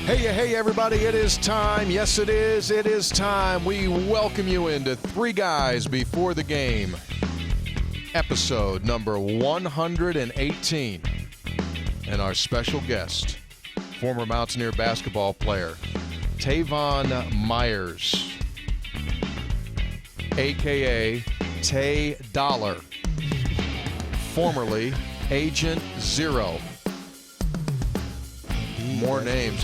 Hey, everybody, it is time. Yes, it is. It is time. We welcome you into Three Guys Before the Game, episode number 118. And our special guest, former Mountaineer basketball player, Teyvon Myers, a.k.a. Tay Dollar, formerly Agent Zero. More names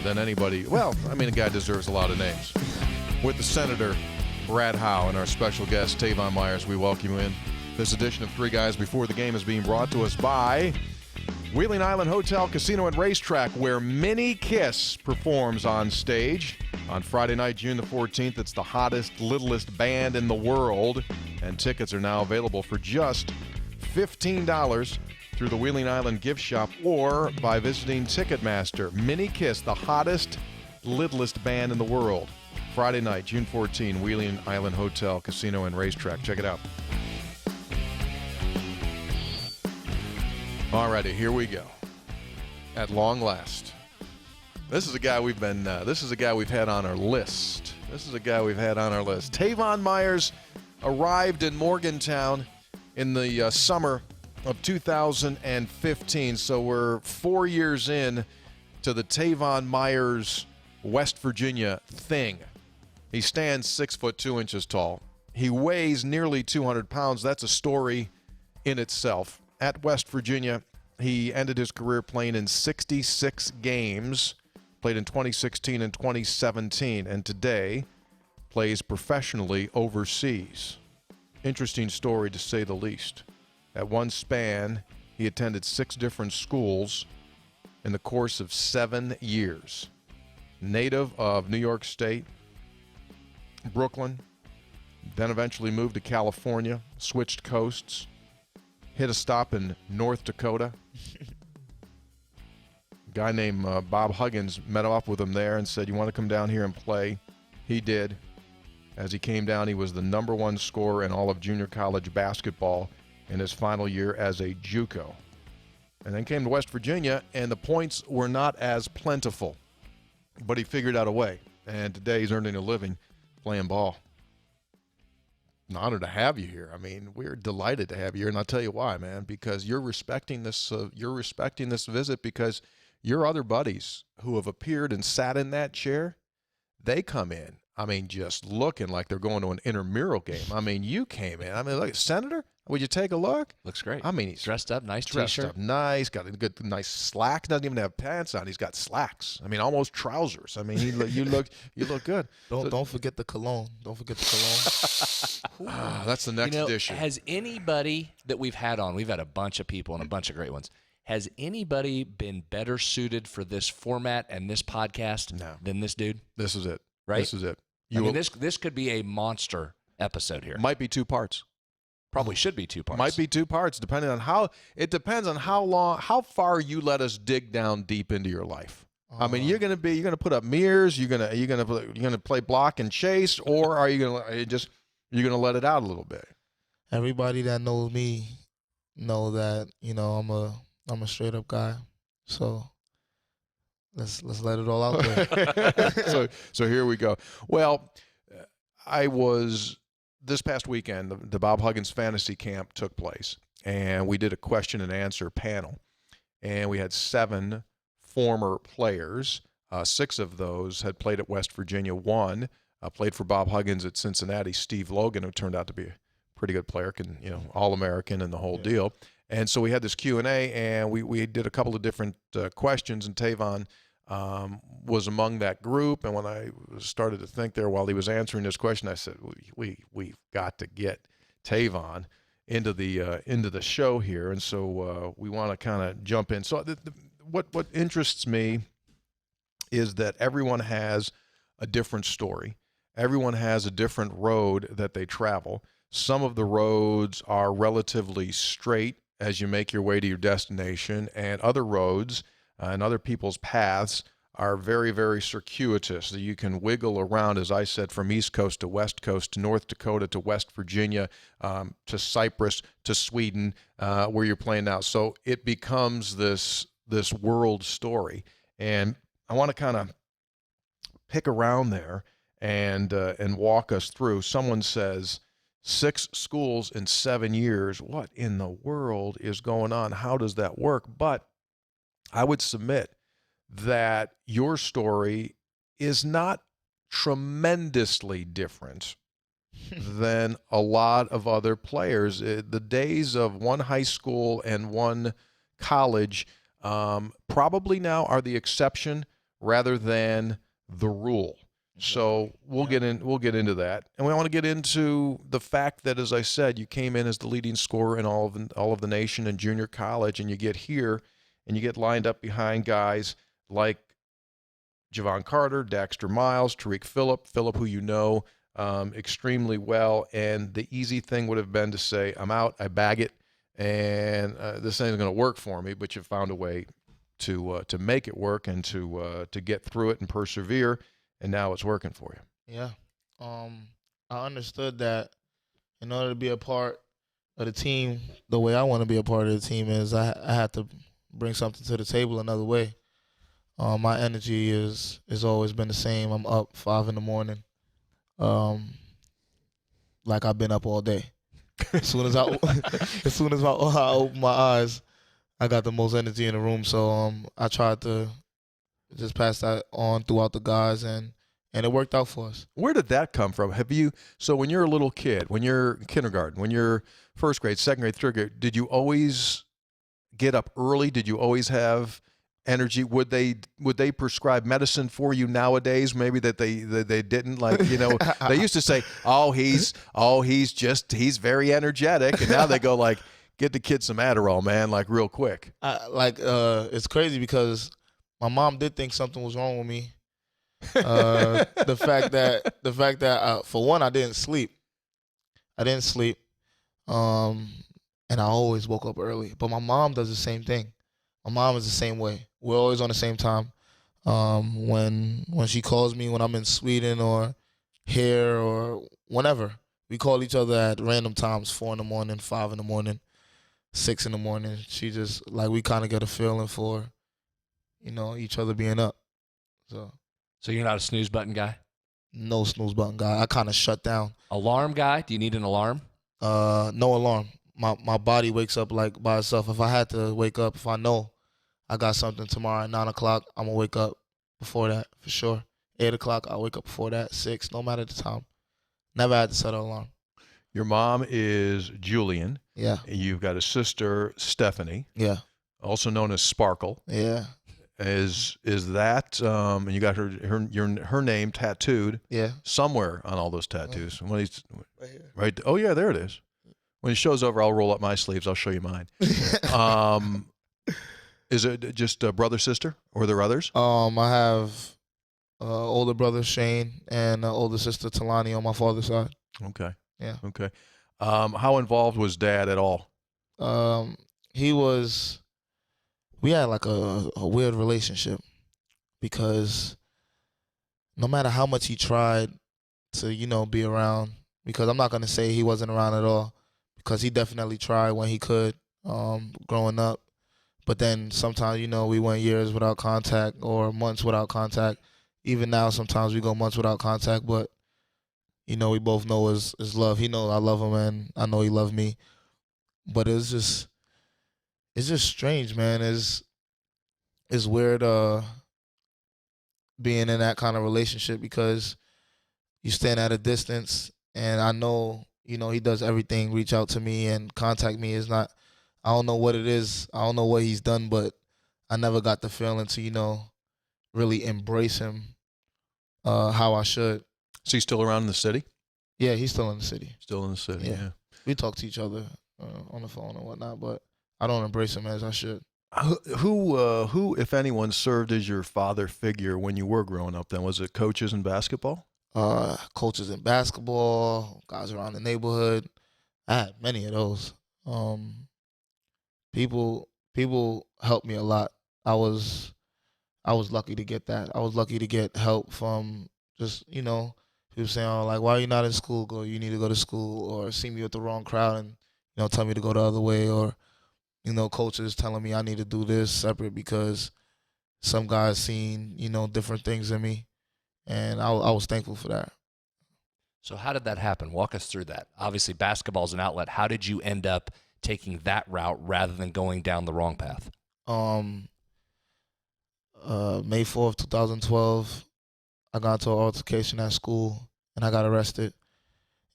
than anybody. Well, the guy deserves a lot of names. With the Senator, Brad Howe, and our special guest, Teyvon Myers, we welcome you in. This edition of Three Guys Before the Game is being brought to us by Wheeling Island Hotel, Casino, and Racetrack, where Mini Kiss performs on stage. On Friday night, June the 14th, it's the hottest, littlest band in the world, and tickets are now available for just $15 through the Wheeling Island gift shop or by visiting Ticketmaster. Mini Kiss, the hottest, littlest band in the world. Friday night, June 14, Wheeling Island Hotel, Casino, and Racetrack. Check it out. Alrighty, here we go. At long last. This is a guy we've had on our list. Teyvon Myers arrived in Morgantown in the summer of 2015, so we're 4 years in to the Teyvon Myers West Virginia thing. He stands 6'2" tall. He weighs nearly 200 pounds. That's a story in itself. At West Virginia, he ended his career playing in 66 games, played in 2016 and 2017, and today plays professionally overseas. Interesting story, to say the least. At one span, he attended 6 different schools in the course of 7 years. Native of New York State, Brooklyn, then eventually moved to California, switched coasts, hit a stop in North Dakota. A guy named Bob Huggins met up with him there and said, "You want to come down here and play?" He did. As he came down, he was the #1 scorer in all of junior college basketball in his final year as a JUCO. And then came to West Virginia, and the points were not as plentiful. But he figured out a way, and today he's earning a living playing ball. An honor to have you here. We're delighted to have you here, and I'll tell you why, man, because you're respecting this visit because your other buddies who have appeared and sat in that chair, they come in, just looking like they're going to an intramural game. You came in. Look, Senator, would you take a look? Looks great. He's dressed up, nice dressed t-shirt. up nice, got a good, nice slack. Doesn't even have pants on. He's got slacks. almost trousers. You look good. Don't forget the cologne. Don't forget the cologne. That's the next edition. Has anybody that we've had on, we've had a bunch of people and a bunch of great ones, has anybody been better suited for this format and this podcast than this dude? This is it. Right? This is it. This could be a monster episode here. Might be 2 parts. Probably should be 2 parts. Might be 2 parts, depending on how far you let us dig down deep into your life. You're gonna put up mirrors. You're gonna play block and chase, or are you gonna let it out a little bit? Everybody that knows me know that I'm a straight up guy. So let's let it all out there. so here we go. Well, this past weekend, the Bob Huggins Fantasy Camp took place, and we did a question and answer panel, and we had 7 former players. 6 of those had played at West Virginia. 1 played for Bob Huggins at Cincinnati, Steve Logan, who turned out to be a pretty good player, All-American and the whole deal. And so we had this Q&A, and we did a couple of different questions, and Teyvon was among that group. And when I started to think there while he was answering this question, I said, we've got to get Teyvon into the show here. And so we want to kind of jump in. So what interests me is that everyone has a different story. Everyone has a different road that they travel. Some of the roads are relatively straight as you make your way to your destination, and other roads and other people's paths are very, very circuitous. You can wiggle around, as I said, from East Coast to West Coast to North Dakota to West Virginia to Cyprus to Sweden, where you're playing now. So it becomes this world story. And want to kind of pick around there and walk us through. Someone says 6 schools in 7 years. What in the world is going on? How does that work? But I would submit that your story is not tremendously different than a lot of other players. The days of one high school and one college probably now are the exception rather than the rule. So we'll get into that, and we want to get into the fact that, as I said, you came in as the leading scorer in all of the nation in junior college, and you get here and you get lined up behind guys like Javon Carter, Daxter Miles, Tariq Phillip, who you know extremely well. And the easy thing would have been to say, I'm out, I bag it, and this ain't going to work for me. But you found a way to make it work and to get through it and persevere, and now it's working for you. Yeah. I understood that in order to be a part of the team, the way I want to be a part of the team is I had to bring something to the table another way. My energy is always been the same. I'm up 5 a.m, like I've been up all day. As soon as I open my eyes, I got the most energy in the room. So I tried to just pass that on throughout the guys, and it worked out for us. Where did that come from? So when you're a little kid, when you're kindergarten, when you're first grade, second grade, third grade, did you always get up early? Did you always have energy? Would they prescribe medicine for you nowadays? Maybe that they didn't, like, they used to say, he's very energetic, and now they go like, get the kid some Adderall, man, like real quick. It's crazy because my mom did think something was wrong with me. The fact that for one, I didn't sleep. And I always woke up early. But my mom does the same thing. My mom is the same way. We're always on the same time. When she calls me when I'm in Sweden or here or whenever, we call each other at random times, 4 a.m, 5 a.m, 6 a.m. She just, like, we kind of get a feeling for, each other being up. So you're not a snooze button guy? No snooze button guy. I kind of shut down. Alarm guy? Do you need an alarm? No alarm. My body wakes up like by itself. If I had to wake up, if I know I got something tomorrow at 9 o'clock, I'm going to wake up before that for sure. 8 o'clock, I'll wake up before that, 6, no matter the time. Never had to set an alarm. Your mom is Julian. Yeah. You've got a sister, Stephanie. Yeah. Also known as Sparkle. Yeah. Is that and you got her name tattooed? Yeah. Somewhere on all those tattoos. When he's right here. Right. Oh yeah, there it is. When he shows over, I'll roll up my sleeves. I'll show you mine. Is it just a brother, sister, or are there others? I have older brother Shane and older sister Talani on my father's side. Okay. Yeah. Okay. How involved was Dad at all? We had like a weird relationship because no matter how much he tried to, be around, because I'm not going to say he wasn't around at all, because he definitely tried when he could growing up. But then sometimes, we went years without contact or months without contact. Even now, sometimes we go months without contact, but, we both know his love. He knows I love him, and I know he loves me. But it's just strange, man. It's weird being in that kind of relationship because you stand at a distance, and I know, he does everything, reach out to me and contact me. I don't know what it is. I don't know what he's done, but I never got the feeling to, really embrace him how I should. Is he still around in the city? Yeah, he's still in the city. Still in the city, yeah. We talk to each other on the phone and whatnot, but I don't embrace him as I should. Who, if anyone, served as your father figure when you were growing up then? Was it coaches in basketball? Coaches in basketball, guys around the neighborhood. I had many of those. People helped me a lot. I was lucky to get that. I was lucky to get help from just, people saying, like, why are you not in school? You need to go to school, or see me with the wrong crowd and, tell me to go the other way, or, coaches telling me I need to do this separate because some guys seen, different things in me, and I was thankful for that. So how did that happen? Walk us through that. Obviously, basketball is an outlet. How did you end up taking that route rather than going down the wrong path? May 4th, 2012, I got into an altercation at school, and I got arrested.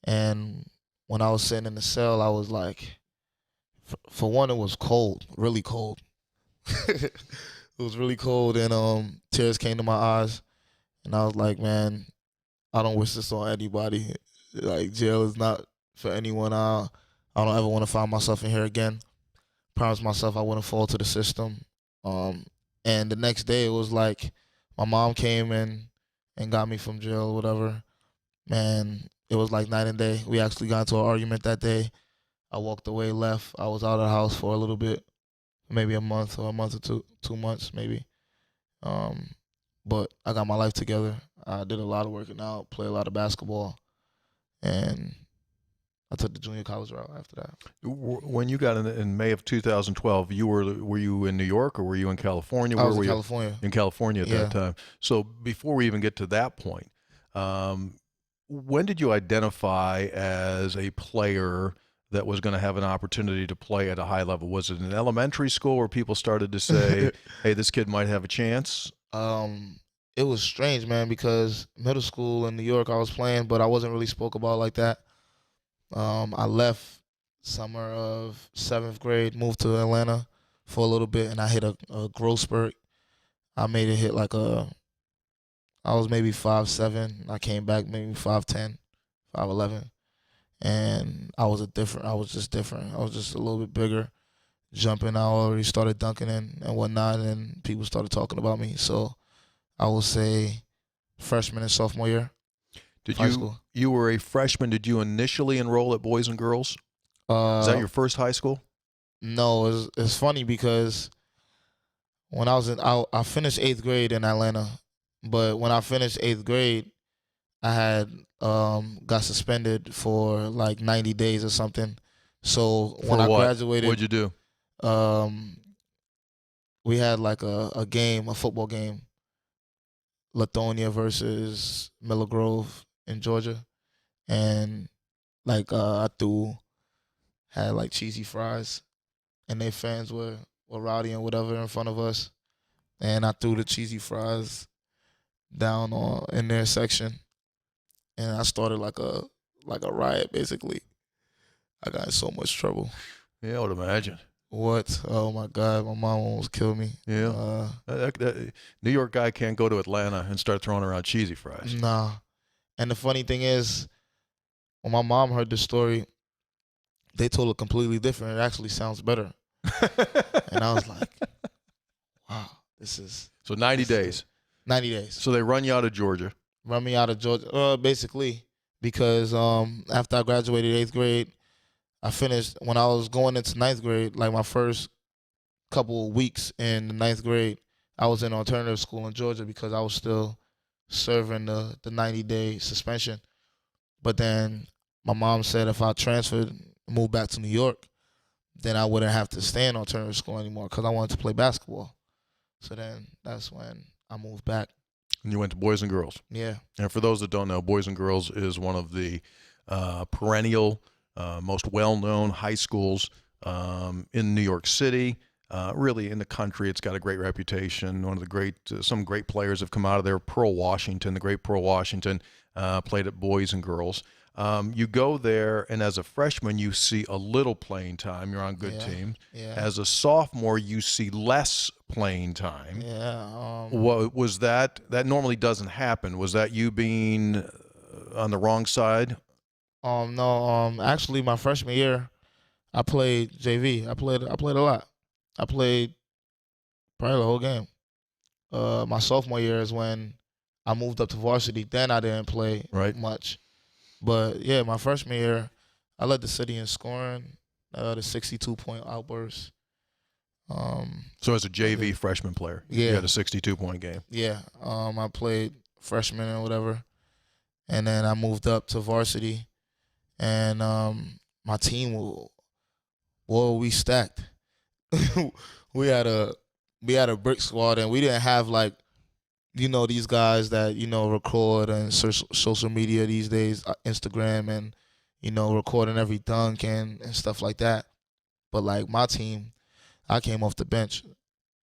And when I was sitting in the cell, I was like, for one, it was cold, really cold. It was really cold, and tears came to my eyes. And I was like, man, I don't wish this on anybody. Like, jail is not for anyone. I don't ever want to find myself in here again. Promised myself I wouldn't fall to the system. And the next day, it was like my mom came in and got me from jail or whatever. Man, it was like night and day. We actually got into an argument that day. I walked away, left. I was out of the house for a little bit, maybe a month or two, 2 months maybe. But I got my life together. I did a lot of working out, played a lot of basketball, and I took the junior college route after that. When you got in May of 2012, were you in New York or were you in California? I was in California. In California at that time. So before we even get to that point, when did you identify as a player that was going to have an opportunity to play at a high level? Was it in elementary school where people started to say, hey, this kid might have a chance? It was strange, man, because middle school in New York I was playing, but I wasn't really spoke about like that. I left summer of 7th grade, moved to Atlanta for a little bit, and I hit a growth spurt. I made it hit I was maybe 5'7". I came back maybe 5'10", 5'11". And I was just different. I was just a little bit bigger, jumping. I already started dunking and whatnot, and people started talking about me. So I will say freshman and sophomore year. You were a freshman. Did you initially enroll at Boys and Girls? Is that your first high school? No, it's funny because when I finished 8th grade in Atlanta, but when I finished 8th grade, I had got suspended for like 90 days or something. So when I graduated, what'd you do? We had like a football game, Lithonia versus Miller Grove in Georgia, and I had like cheesy fries, and their fans were rowdy and whatever in front of us, and I threw the cheesy fries down in their section, and I started like a riot basically. I got in so much trouble. Yeah, I would imagine. What? Oh my God, my mom almost killed me. Yeah. That New York guy can't go to Atlanta and start throwing around cheesy fries. Nah. And the funny thing is, when my mom heard the story, they told it completely different. It actually sounds better. And I was like, wow, this is... So 90 days. 90 days. So they run you out of Georgia. Run me out of Georgia, basically, because after I graduated 8th grade, I finished, when I was going into 9th grade, like my first couple of weeks in the 9th grade, I was in alternative school in Georgia because I was still serving the 90-day suspension. But then my mom said if I transferred, moved back to New York, then I wouldn't have to stay in alternative school anymore because I wanted to play basketball. So then that's when I moved back. And you went to Boys and Girls. Yeah. And for those that don't know, Boys and Girls is one of the perennial, most well-known high schools in New York City. Really in the country, it's got a great reputation. One of the some great players have come out of there. Pearl Washington, the great Pearl Washington, played at Boys and Girls. You go there, and as a freshman, you see a little playing time. You're on good teams. Yeah. As a sophomore, you see less playing time. Yeah. What was that? That normally doesn't happen. Was that you being on the wrong side? No. Actually, my freshman year, I played JV. I played a lot. I played probably the whole game. My sophomore year is when I moved up to varsity. Then I didn't play much. But yeah, my freshman year, I led the city in scoring, the 62-point outburst. So as a JV freshman player, you had a 62-point game. Yeah, I played freshman and whatever, and then I moved up to varsity, and my team, we stacked. We had a we had a brick squad, and we didn't have like, these guys that, record and social media these days, Instagram, and, recording every dunk and stuff like that. But like my team, I came off the bench,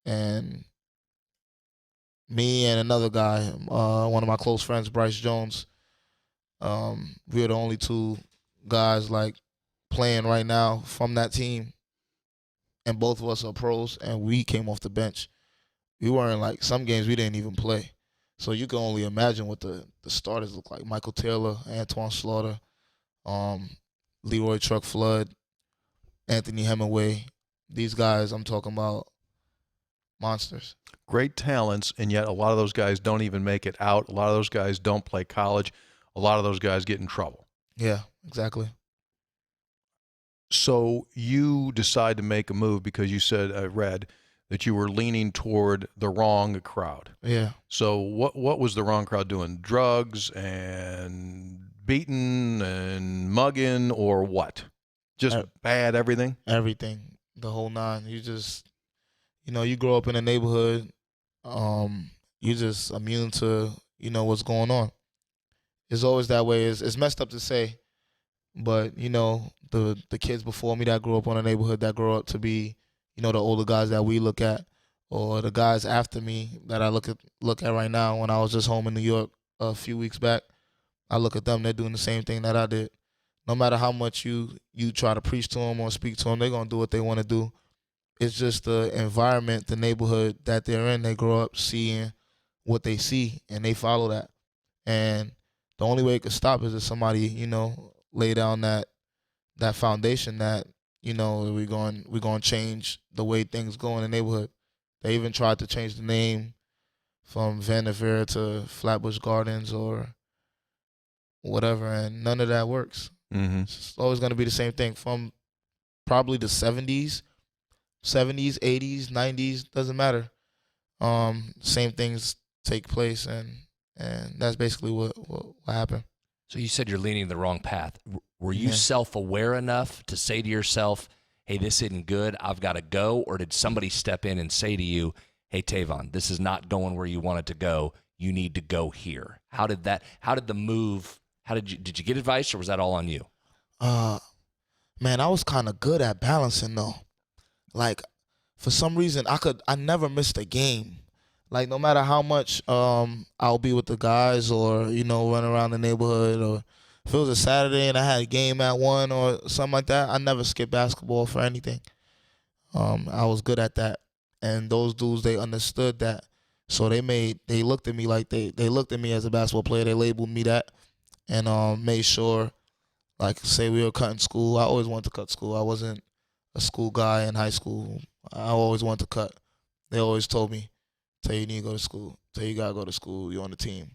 and me and another guy, one of my close friends, Bryce Jones, we were the only two guys like playing right now from that team, and both of us are pros, and we came off the bench. We weren't like, some games we didn't even play. So you can only imagine what the starters look like. Michael Taylor, Antoine Slaughter, Leroy Truck Flood, Anthony Hemingway. These guys, I'm talking about monsters. Great talents, and yet a lot of those guys don't even make it out. A lot of those guys don't play college. A lot of those guys get in trouble. Yeah, exactly. So you decide to make a move because you said, I read, that you were leaning toward the wrong crowd. Yeah. So what was the wrong crowd doing? Drugs and beating and mugging, or what? Just bad everything? Everything. The whole nine. You just, you grow up in a neighborhood, you just immune to, what's going on. It's always that way. It's messed up to say, but, the kids before me that grew up on a neighborhood that grow up to be, the older guys that we look at, or the guys after me that I look at right now. When I was just home in New York a few weeks back, I look at them, they're doing the same thing that I did. No matter how much you try to preach to them or speak to them, they're going to do what they want to do. It's just the environment, the neighborhood that they're in. They grow up seeing what they see, and they follow that. And the only way it could stop is if somebody, lay down that foundation that, we're going to change the way things go in the neighborhood. They even tried to change the name from Vanderveer to Flatbush Gardens or whatever, and none of that works. Mm-hmm. It's always going to be the same thing from probably the 70s, 80s, 90s, doesn't matter. Same things take place, and that's basically what happened. So you said you're leaning the wrong path. Were you self-aware enough to say to yourself, hey, this isn't good, I've got to go? Or did somebody step in and say to you, hey, Teyvon, this is not going where you want it to go. You need to go here. Did you get advice, or was that all on you? Man, I was kind of good at balancing though. Like, for some reason, I never missed a game. Like, no matter how much I'll be with the guys or, run around the neighborhood, or if it was a Saturday and I had a game at 1 or something like that, I never skipped basketball for anything. I was good at that. And those dudes, they understood that. So they looked at me like they looked at me as a basketball player. They labeled me that, and made sure, like, say we were cutting school. I always wanted to cut school. I wasn't a school guy in high school. I always wanted to cut. They always told me, Tay, you need to go to school. Tay, you got to go to school. You're on the team.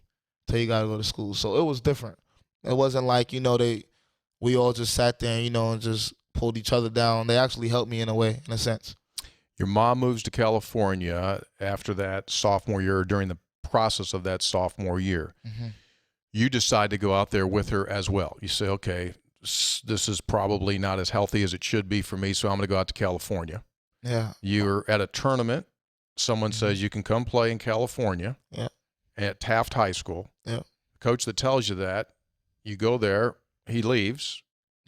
Tay, you got to go to school. So it was different. It wasn't like, we all just sat there, and just pulled each other down. They actually helped me in a way, in a sense. Your mom moves to California after that sophomore year, during the process of that sophomore year. Mm-hmm. You decide to go out there with her as well. You say, okay, this is probably not as healthy as it should be for me, so I'm going to go out to California. Yeah. You're at a tournament. Someone says you can come play in California at Taft High School. Yeah. The coach that tells you that, you go there, he leaves,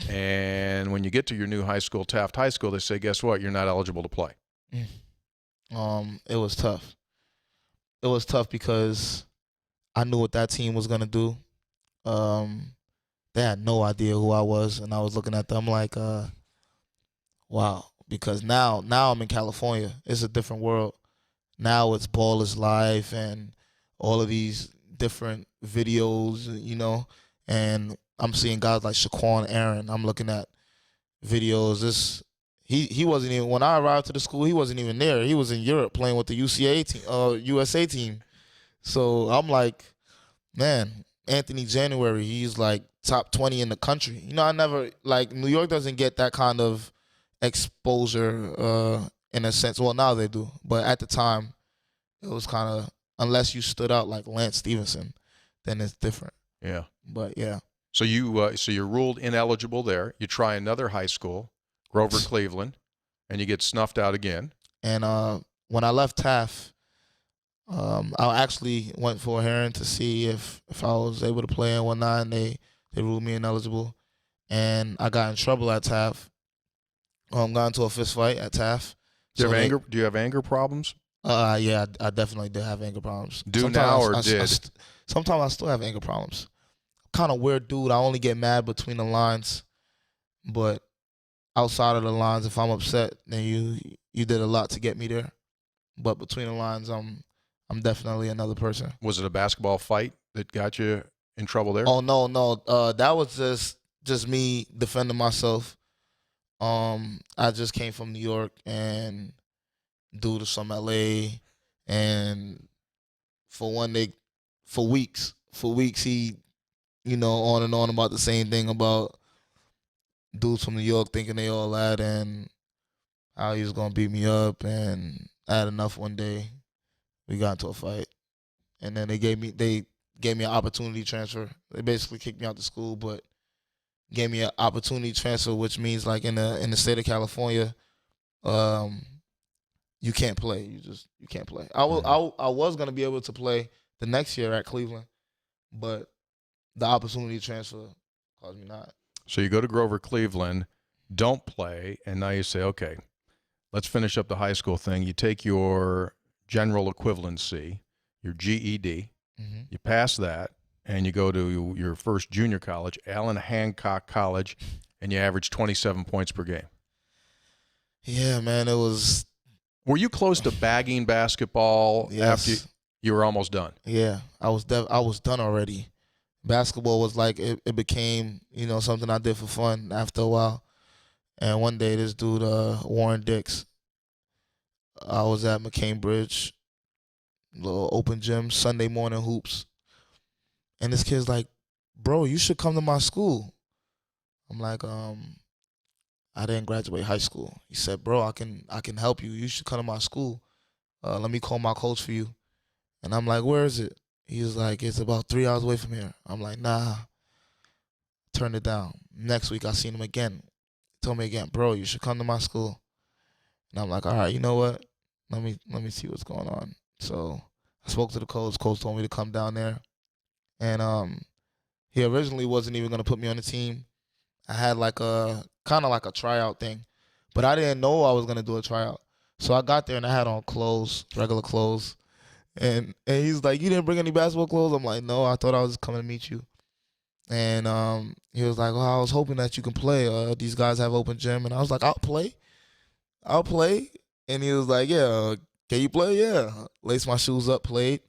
and when you get to your new high school, Taft High School, they say, guess what? You're not eligible to play. It was tough. It was tough because I knew what that team was going to do. They had no idea who I was, and I was looking at them like, wow. Because now I'm in California. It's a different world. Now it's Ball is Live and all of these different videos, and I'm seeing guys like Shaquan Aaron. I'm looking at videos. He wasn't even, when I arrived to the school, he wasn't even there. He was in Europe playing with the USA team. So I'm like, man, Anthony January, he's like top 20 in the country. I never, like, New York doesn't get that kind of exposure in a sense. Well, now they do, but at the time it was kind of, unless you stood out like Lance Stevenson, then it's different. Yeah. But yeah. So you're ruled ineligible there. You try another high school, Grover Cleveland, and you get snuffed out again. And when I left Taft, I actually went for a hearing to see if I was able to play and whatnot, and they ruled me ineligible. And I got in trouble at Taft. Got into a fist fight at Taft. Do you have anger problems? Yeah, I definitely did have anger problems. Sometimes I still have anger problems. Kind of weird dude. I only get mad between the lines, but outside of the lines, if I'm upset, then you did a lot to get me there. But between the lines, I'm definitely another person. Was it a basketball fight that got you in trouble there? Oh no. That was just me defending myself. I just came from New York, and dude was from LA, and for weeks he, on and on about the same thing about dudes from New York thinking they all that, and how he was gonna beat me up. And I had enough one day. We got into a fight, and then they gave me an opportunity transfer. They basically kicked me out of school, but gave me an opportunity transfer, which means like in the state of California, you can't play. You can't play. I was gonna be able to play the next year at Cleveland, but the opportunity transfer caused me not. So you go to Grover Cleveland, don't play, and now you say, okay, let's finish up the high school thing. You take your general equivalency, your GED, you pass that, and you go to your first junior college, Allen Hancock College, and you average 27 points per game. Yeah, man, it was. Were you close to bagging basketball Yes. after you were almost done? Yeah, I was done already. Basketball was like it became something I did for fun after a while. And one day, this dude Warren Dix, I was at McCain Bridge, little open gym, Sunday morning hoops, and this kid's like, "Bro, you should come to my school." I'm like, I didn't graduate high school. He said, "Bro, I can help you. You should come to my school. Let me call my coach for you." And I'm like, "Where is it?" He was like, "It's about 3 hours away from here." I'm like, "Nah." Turned it down. Next week, I seen him again. He told me again, "Bro, you should come to my school." And I'm like, "All right, you know what? Let me see what's going on." So I spoke to the coach. Coach told me to come down there, and he originally wasn't even gonna put me on the team. I had like a kind of like a tryout thing, but I didn't know I was gonna do a tryout. So I got there and I had on clothes, regular clothes, and he's like, "You didn't bring any basketball clothes?" I'm like, "No, I thought I was coming to meet you." And he was like, "Well, I was hoping that you can play. These guys have open gym," and I was like, I'll play." And he was like, "Yeah, can you play?" "Yeah." Laced my shoes up, played.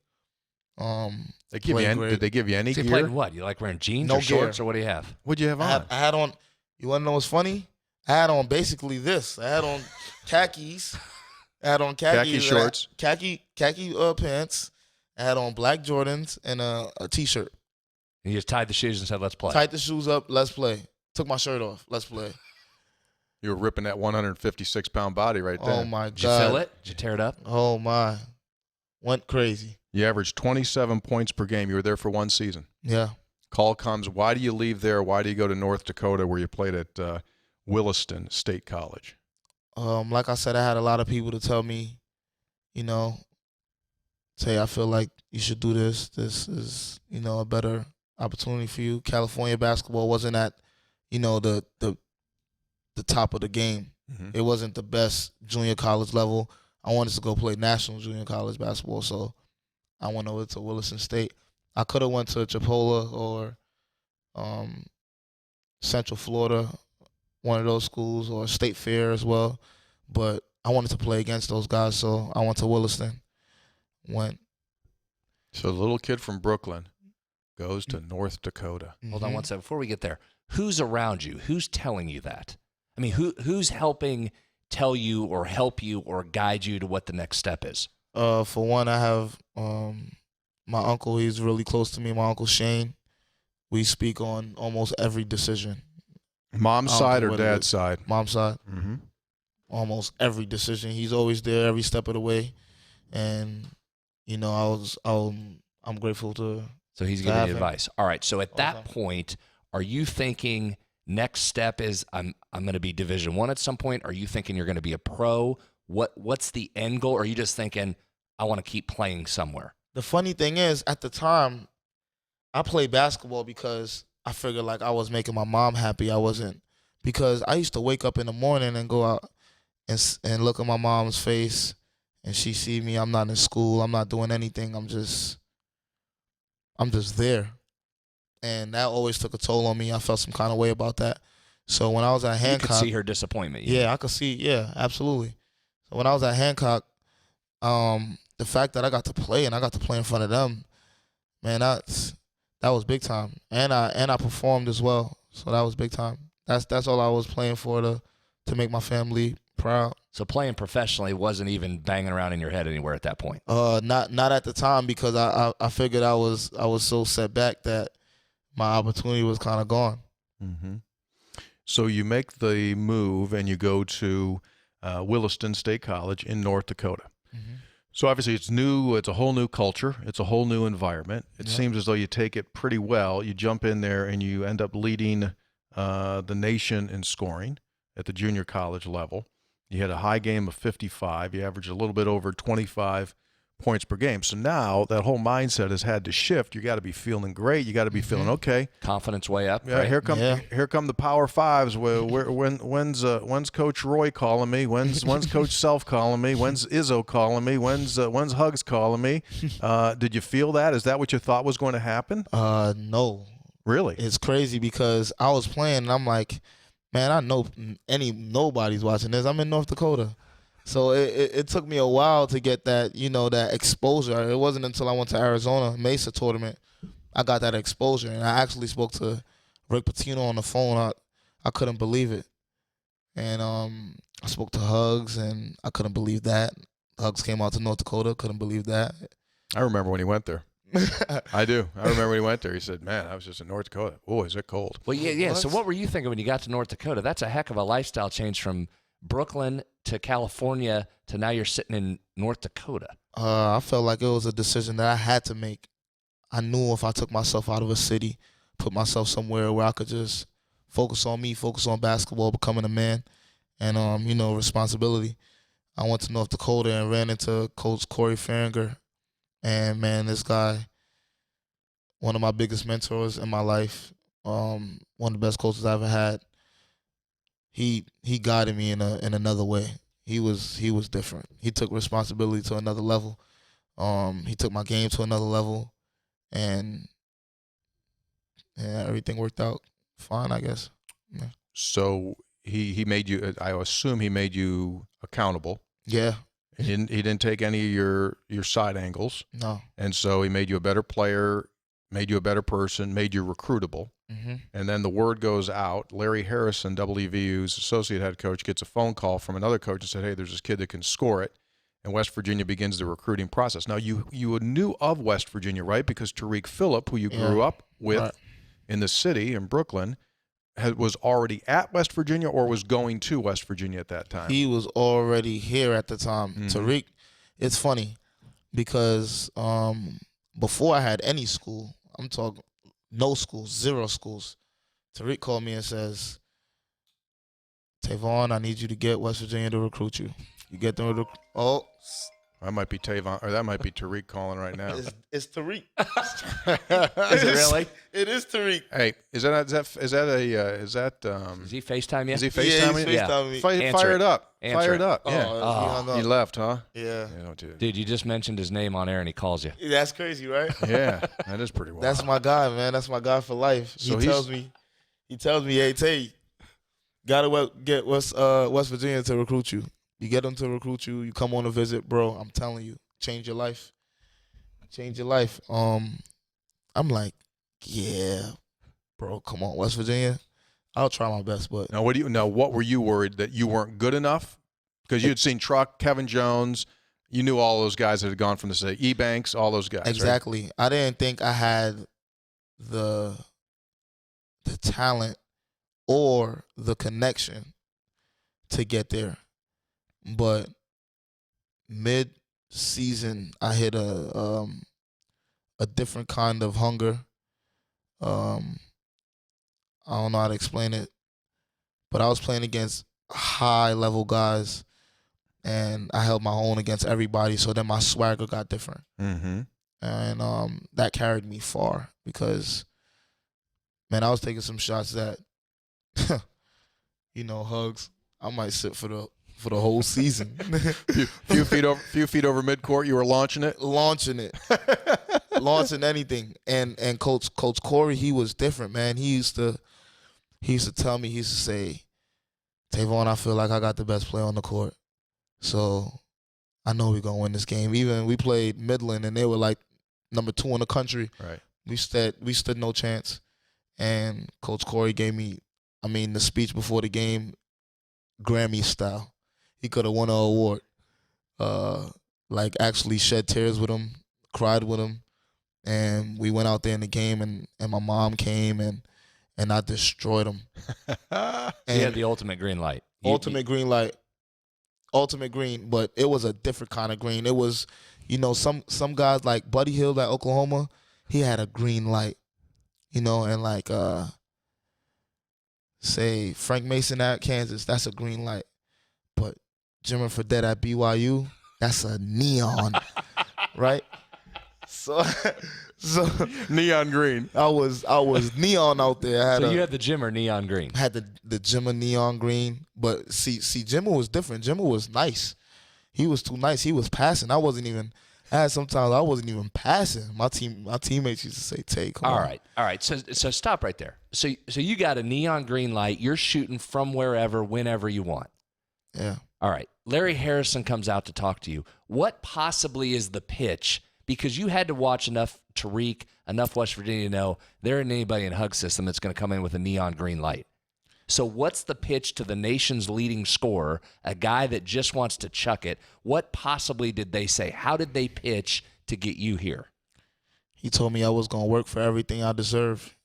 Did they give you any So you gear? played what? You like wearing jeans No or shorts, gear. or what do you have? What'd you have on? I had on. You want to know what's funny? I had on basically this. I had on khakis. I had on Khaki shorts. Khaki pants. I had on black Jordans and a T-shirt. And you just tied the shoes and said, "Let's play." Tied the shoes up. Let's play. Took my shirt off. Let's play. You were ripping that 156-pound body right there. Oh my God. Did you feel it? Did you tear it up? Oh my. Went crazy. You averaged 27 points per game. You were there for one season. Yeah. Call comes. Why do you leave there? Why do you go to North Dakota where you played at Williston State College? Like I said, I had a lot of people to tell me, say, I feel like you should do this. This is, a better opportunity for you. California basketball wasn't at, the top of the game. Mm-hmm. It wasn't the best junior college level. I wanted to go play national junior college basketball, so I went over to Williston State. I could have went to Chipola or Central Florida, one of those schools, or State Fair as well, but I wanted to play against those guys, so I went to Williston. So the little kid from Brooklyn goes to North Dakota. Hold on one second. Before we get there, who's around you? Who's telling you that? I mean, who's helping tell you or help you or guide you to what the next step is? For one, I have my uncle. He's really close to me, my Uncle Shane. We speak on almost every decision. Mom's side or dad's side? Mom's side. Mm-hmm. Almost every decision. He's always there every step of the way. And, I'm grateful to. So he's giving you advice. All right. So at that point, are you thinking next step is I'm going to be Division I at some point? Are you thinking you're going to be a pro? What's the end goal? Or are you just thinking, I want to keep playing somewhere? The funny thing is, at the time, I played basketball because I figured like I was making my mom happy. I wasn't, because I used to wake up in the morning and go out and look at my mom's face, and she see me. I'm not in school. I'm not doing anything. I'm just there, and that always took a toll on me. I felt some kind of way about that. So when I was at Hancock, you could see her disappointment. Yeah, I could see. Yeah, absolutely. So when I was at Hancock, the fact that I got to play and I got to play in front of them, man, that was big time. And I performed as well, so that was big time. That's all I was playing for, to make my family proud. So playing professionally wasn't even banging around in your head anywhere at that point. Not at the time, because I figured I was so set back that my opportunity was kind of gone. Mm-hmm. So you make the move and you go to Williston State College in North Dakota. Mm-hmm. So obviously it's new. It's a whole new culture. It's a whole new environment. It Yeah. seems as though you take it pretty well. You jump in there and you end up leading the nation in scoring at the junior college level. You had a high game of 55. You averaged a little bit over 25 points per game. So now that whole mindset has had to shift. You got to be feeling great. You got to be feeling okay. Confidence way up. Yeah, Right? Here come the Power Fives. When's Coach Roy calling me? When's Coach Self calling me? When's Izzo calling me? When's Hugs calling me? Did you feel that? Is that what you thought was going to happen? No. Really? It's crazy because I was playing and I'm like, man, I know nobody's watching this. I'm in North Dakota. So it took me a while to get that, that exposure. It wasn't until I went to Arizona Mesa tournament I got that exposure. And I actually spoke to Rick Pitino on the phone. I couldn't believe it. And I spoke to Hugs, and I couldn't believe that. Hugs came out to North Dakota, couldn't believe that. I remember when he went there. I do. I remember when he went there. He said, man, I was just in North Dakota. Oh, is it cold? Well, yeah. What? So what were you thinking when you got to North Dakota? That's a heck of a lifestyle change from Brooklyn to California to now you're sitting in North Dakota. I felt like it was a decision that I had to make. I knew if I took myself out of a city, put myself somewhere where I could just focus on me, focus on basketball, becoming a man, and responsibility. I went to North Dakota and ran into Coach Corey Farringer, and man, this guy, one of my biggest mentors in my life, one of the best coaches I ever had. He guided me in another way. He was different. He took responsibility to another level. He took my game to another level, and everything worked out fine, I guess. Yeah. So he made you, I assume he made you accountable. Yeah. He didn't take any of your side angles. No. And so he made you a better player, made you a better person, made you recruitable. Mm-hmm. And then the word goes out. Larry Harrison, WVU's associate head coach, gets a phone call from another coach and said, hey, there's this kid that can score it. And West Virginia begins the recruiting process. Now, you knew of West Virginia, right? Because Tariq Phillip, who you grew up with in the city in Brooklyn, was already at West Virginia or was going to West Virginia at that time? He was already here at the time. Mm-hmm. Tariq, it's funny because before I had any school, I'm talking no schools, zero schools, Tariq called me and says, Teyvon, I need you to get West Virginia to recruit you. You get them to That might be Teyvon, or that might be Tariq calling right now. It's Tariq. Is it really? It is Tariq. Hey, is that Is he FaceTime you? Is he FaceTiming? Yeah, FaceTime me. Fire it up. Answer Fire it. it up. Oh, Yeah. he He left, huh? Yeah. Yeah, don't do it. Dude, you just mentioned his name on air and he calls you. That's crazy, right? Yeah, that is pretty wild. That's my guy, man. That's my guy for life. So He tells me, hey, Tay, gotta get West Virginia to recruit you. You get them to recruit you. You come on a visit, bro. I'm telling you, change your life. Change your life. I'm like, yeah, bro. Come on, West Virginia. I'll try my best, but Now, what were you worried that you weren't good enough? Because you had seen Truck, Kevin Jones, you knew all those guys that had gone from the state, E-Banks, all those guys. exactly. Right? I didn't think I had the talent or the connection to get there. But mid-season, I hit a different kind of hunger. I don't know how to explain it, but I was playing against high-level guys, and I held my own against everybody. So then my swagger got different, Mm-hmm. and that carried me far because, man, I was taking some shots that, hugs. I might sit for the whole season. few feet over midcourt, you were launching it. Launching anything. And Coach Corey, he was different, man. He used to tell me, he used to say, Teyvon, I feel like I got the best player on the court. So I know we're gonna win this game. Even we played Midland and they were like number 2 in the country. Right. We stood no chance. And Coach Corey gave me, the speech before the game, Grammy style. He could have won an award. Actually shed tears with him, cried with him. And we went out there in the game and my mom came and I destroyed him. He had the ultimate green light. Green light. Ultimate green, but it was a different kind of green. It was, some guys like Buddy Hield at Oklahoma, he had a green light. And say Frank Mason at Kansas, that's a green light. But Jimmer Fredette at BYU, that's a neon, right? So Neon green. I was neon out there. You had the Jimmer neon green. I had the Jimmer neon green, but see, Jimmer was different. Jimmer was nice. He was too nice. He was passing. I had sometimes I wasn't even passing. My teammates used to say, "Tay, come on." All right. So stop right there. So you got a neon green light. You're shooting from wherever, whenever you want. Yeah. All right. Larry Harrison comes out to talk to you. What possibly is the pitch? Because you had to watch enough Tariq, enough West Virginia to know there isn't anybody in Hug system that's going to come in with a neon green light. So what's the pitch to the nation's leading scorer, a guy that just wants to chuck it? What possibly did they say? How did they pitch to get you here? He told me I was going to work for everything I deserve.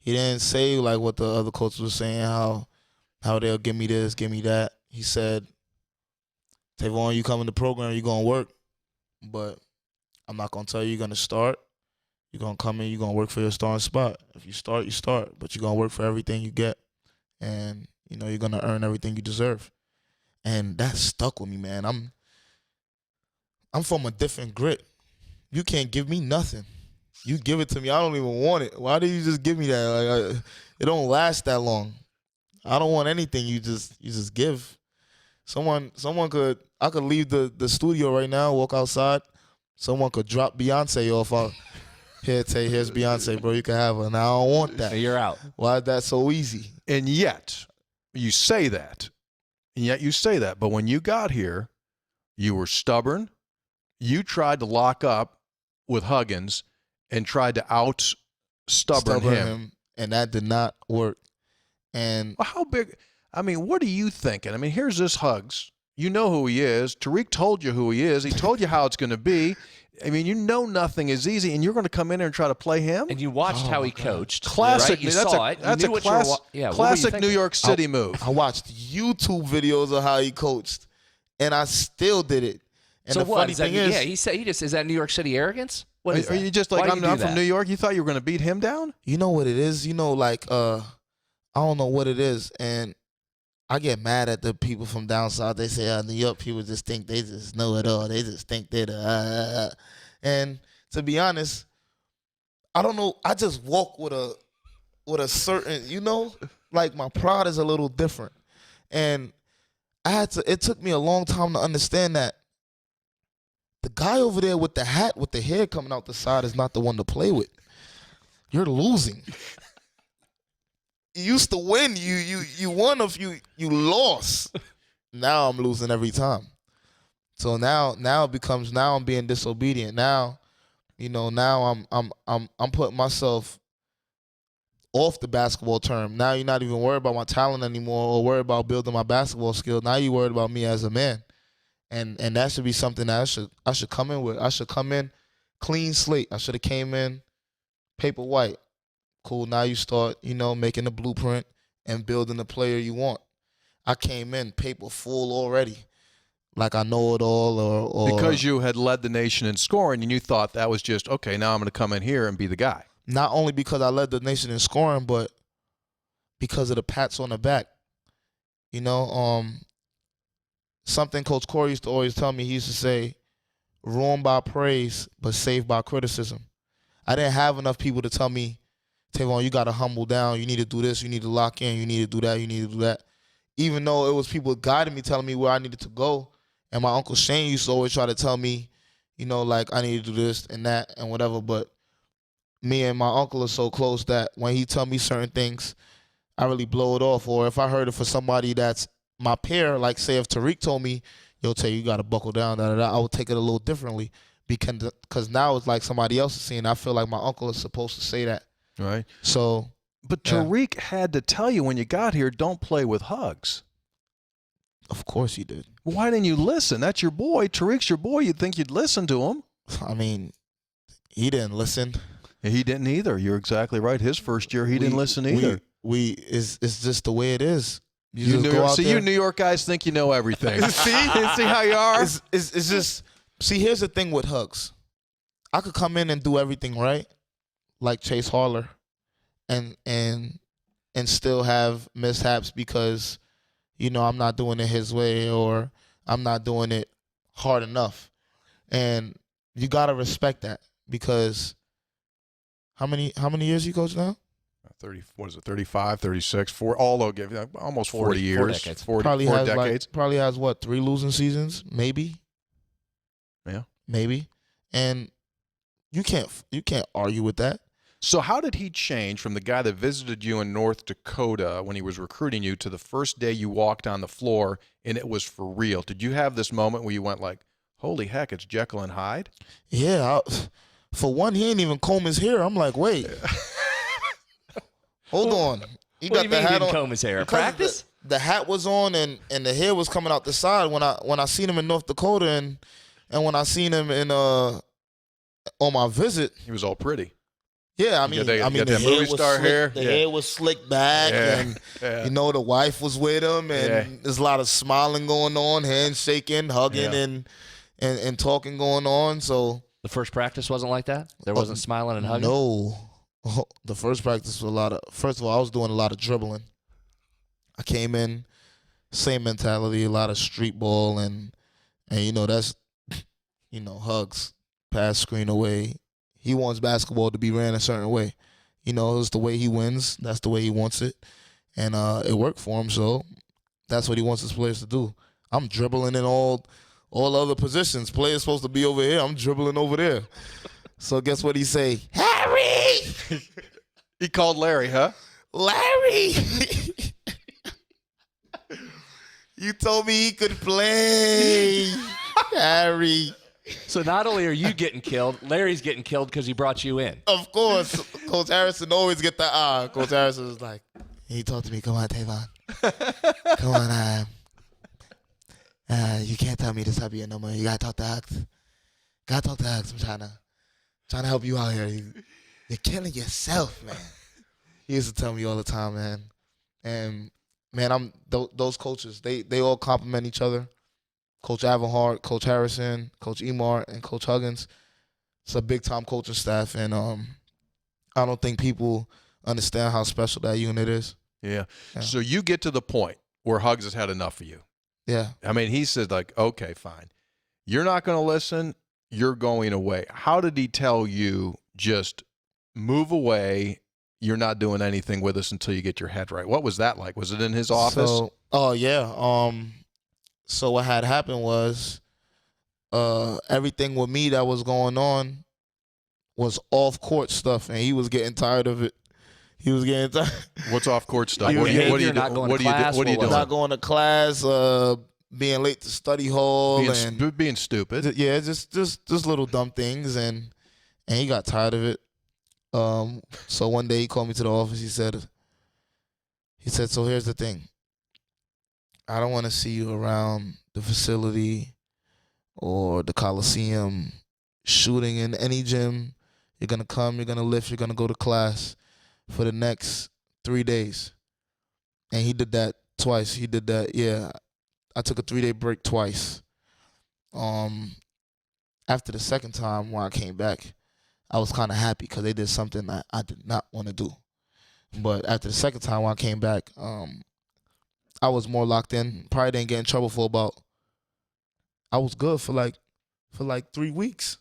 He didn't say like what the other coaches were saying, how they'll give me this, give me that. He said, Teyvon, you come in the program, you're going to work, but I'm not going to tell you you're going to start. You're going to come in, you're going to work for your starting spot. If you start, you start, but you're going to work for everything you get. And, you're going to earn everything you deserve. And that stuck with me, man. I'm from a different grit. You can't give me nothing. You give it to me, I don't even want it. Why did you just give me that? It don't last that long. I don't want anything. You just give. I could leave the studio right now, walk outside. Someone could drop Beyonce off. Here, Tay, here's Beyonce, bro. You can have her. Now I don't want that. You're out. Why is that so easy? And yet, you say that. But when you got here, you were stubborn. You tried to lock up with Huggins and tried to out-stubborn him. And that did not work. And well, how big? What are you thinking? Here's this Hugs. You know who he is. Tariq told you who he is. He told you how it's going to be. Nothing is easy, and you're going to come in there and try to play him? And you watched how he coached. Classic. Right? You saw it. That's you a classic New York City move. I watched YouTube videos of how he coached, and I still did it. And so the funny thing is, is that New York City arrogance? What is are that? you just like, I'm from New York? You thought you were going to beat him down? You know what it is? I don't know what it is, and I get mad at the people from down south. They say, New York people just think they just know it all. They just think they're the And to be honest, I don't know. I just walk with a certain, my pride is a little different. And it took me a long time to understand that the guy over there with the hat, with the hair coming out the side is not the one to play with. You're losing. You used to win. You won if you lost. Now I'm losing every time. So now it becomes, now I'm being disobedient. Now, now I'm putting myself off the basketball term. Now you're not even worried about my talent anymore or worried about building my basketball skill. Now you're worried about me as a man. And that should be something that I should come in with. I should come in clean slate. I should have came in paper white. Cool, now you start, making the blueprint and building the player you want. I came in paper full already, like I know it all. Or because you had led the nation in scoring, and you thought that was just, okay, now I'm going to come in here and be the guy. Not only because I led the nation in scoring, but because of the pats on the back. something Coach Corey used to always tell me. He used to say, ruined by praise, but saved by criticism. I didn't have enough people to tell me, Teyvon, you got to humble down. You need to do this. You need to lock in. You need to do that. You need to do that. Even though it was people guiding me, telling me where I needed to go. And my Uncle Shane used to always try to tell me, you know, like, I need to do this and that and whatever. But me and my uncle are so close that when he tell me certain things, I really blow it off. Or if I heard it for somebody that's my peer, like say if Tariq told me, yo, Tay, you got to buckle down, da, da, da, I would take it a little differently because now it's like somebody else is saying. I feel like my uncle is supposed to say that. Right. So. But Tariq had to tell you when you got here, don't play with Hugs. Of course he did. Why didn't you listen? That's your boy. Tariq's your boy. You'd think you'd listen to him. I mean, he didn't listen. He didn't either. You're exactly right. His first year, he didn't listen either. It's just the way it is. You New York guys think you know everything. see how you are? It's just, see, here's the thing with Hugs. I could come in and do everything right, like Chase Harler, and still have mishaps because, you know, I'm not doing it his way or I'm not doing it hard enough. And you got to respect that because how many years you coach now? 30, what is it, 35, 36, almost 40 years. 4 decades. 4 probably decades. Probably has, what, 3 losing seasons? Maybe. Yeah. Maybe. And you can't argue with that. So how did he change from the guy that visited you in North Dakota when he was recruiting you to the first day you walked on the floor and it was for real? Did you have this moment where you went like, holy heck, it's Jekyll and Hyde? Yeah. For one, he ain't even comb his hair. I'm like, wait. Hold on. He What do you mean he hat didn't on. comb his hair? Because Practice? The hat was on and the hair was coming out the side when I seen him in North Dakota and when I seen him in on my visit. He was all pretty. Yeah, I mean, the hair was slick, hair. The hair was slicked back, and you know the wife was with him, and there's a lot of smiling going on, handshaking, hugging, and talking going on. So The first practice wasn't like that? There wasn't smiling and hugging? no, the first practice was first of all, I was doing a lot of dribbling. I came in, same mentality, a lot of street ball, and you know that's, you know, Hugs, pass, screen away. He wants basketball to be ran a certain way. You know, it's the way he wins. That's the way he wants it. And it worked for him, so that's what he wants his players to do. I'm dribbling in all other positions. Players supposed to be over here. I'm dribbling over there. So guess what he say? Harry! He called Larry, huh? Larry! You told me he could play. Harry. So not only are you getting killed, Larry's getting killed because he brought you in. Of course. Coach Harrison always get that eye. Coach Harrison was like, he talked to me, come on, Teyvon. Come on, you can't tell me this up here no more. You gotta talk to Hugs. Gotta talk to Hugs. I'm trying to help you out here. You're killing yourself, man. He used to tell me all the time, man. And man, those coaches, they all compliment each other. Coach Avanhart, Coach Harrison, Coach Emar, and Coach Huggins. It's a big-time coaching staff, and I don't think people understand how special that unit is. Yeah. So you get to the point where Hugs has had enough of you. Yeah. I mean, he said, like, okay, fine. You're not going to listen. You're going away. How did he tell you just move away? You're not doing anything with us until you get your head right. What was that like? Was it in his office? So what had happened was everything with me that was going on was off-court stuff, and he was getting tired of it. He was getting tired. What's off-court stuff? Like What are you doing? Not going to class, being late to study hall, being stupid. Yeah, just little dumb things, and he got tired of it. So one day he called me to the office. He said, so here's the thing. I don't want to see you around the facility or the Coliseum shooting in any gym. You're going to come, you're going to lift, you're going to go to class for the next 3 days. And he did that twice. He did that, yeah. I took a 3-day break twice. After the second time when I came back, I was kind of happy because they did something that I did not want to do. But after the second time when I came back, I was more locked in. Probably didn't get in trouble for about I was good for like 3 weeks.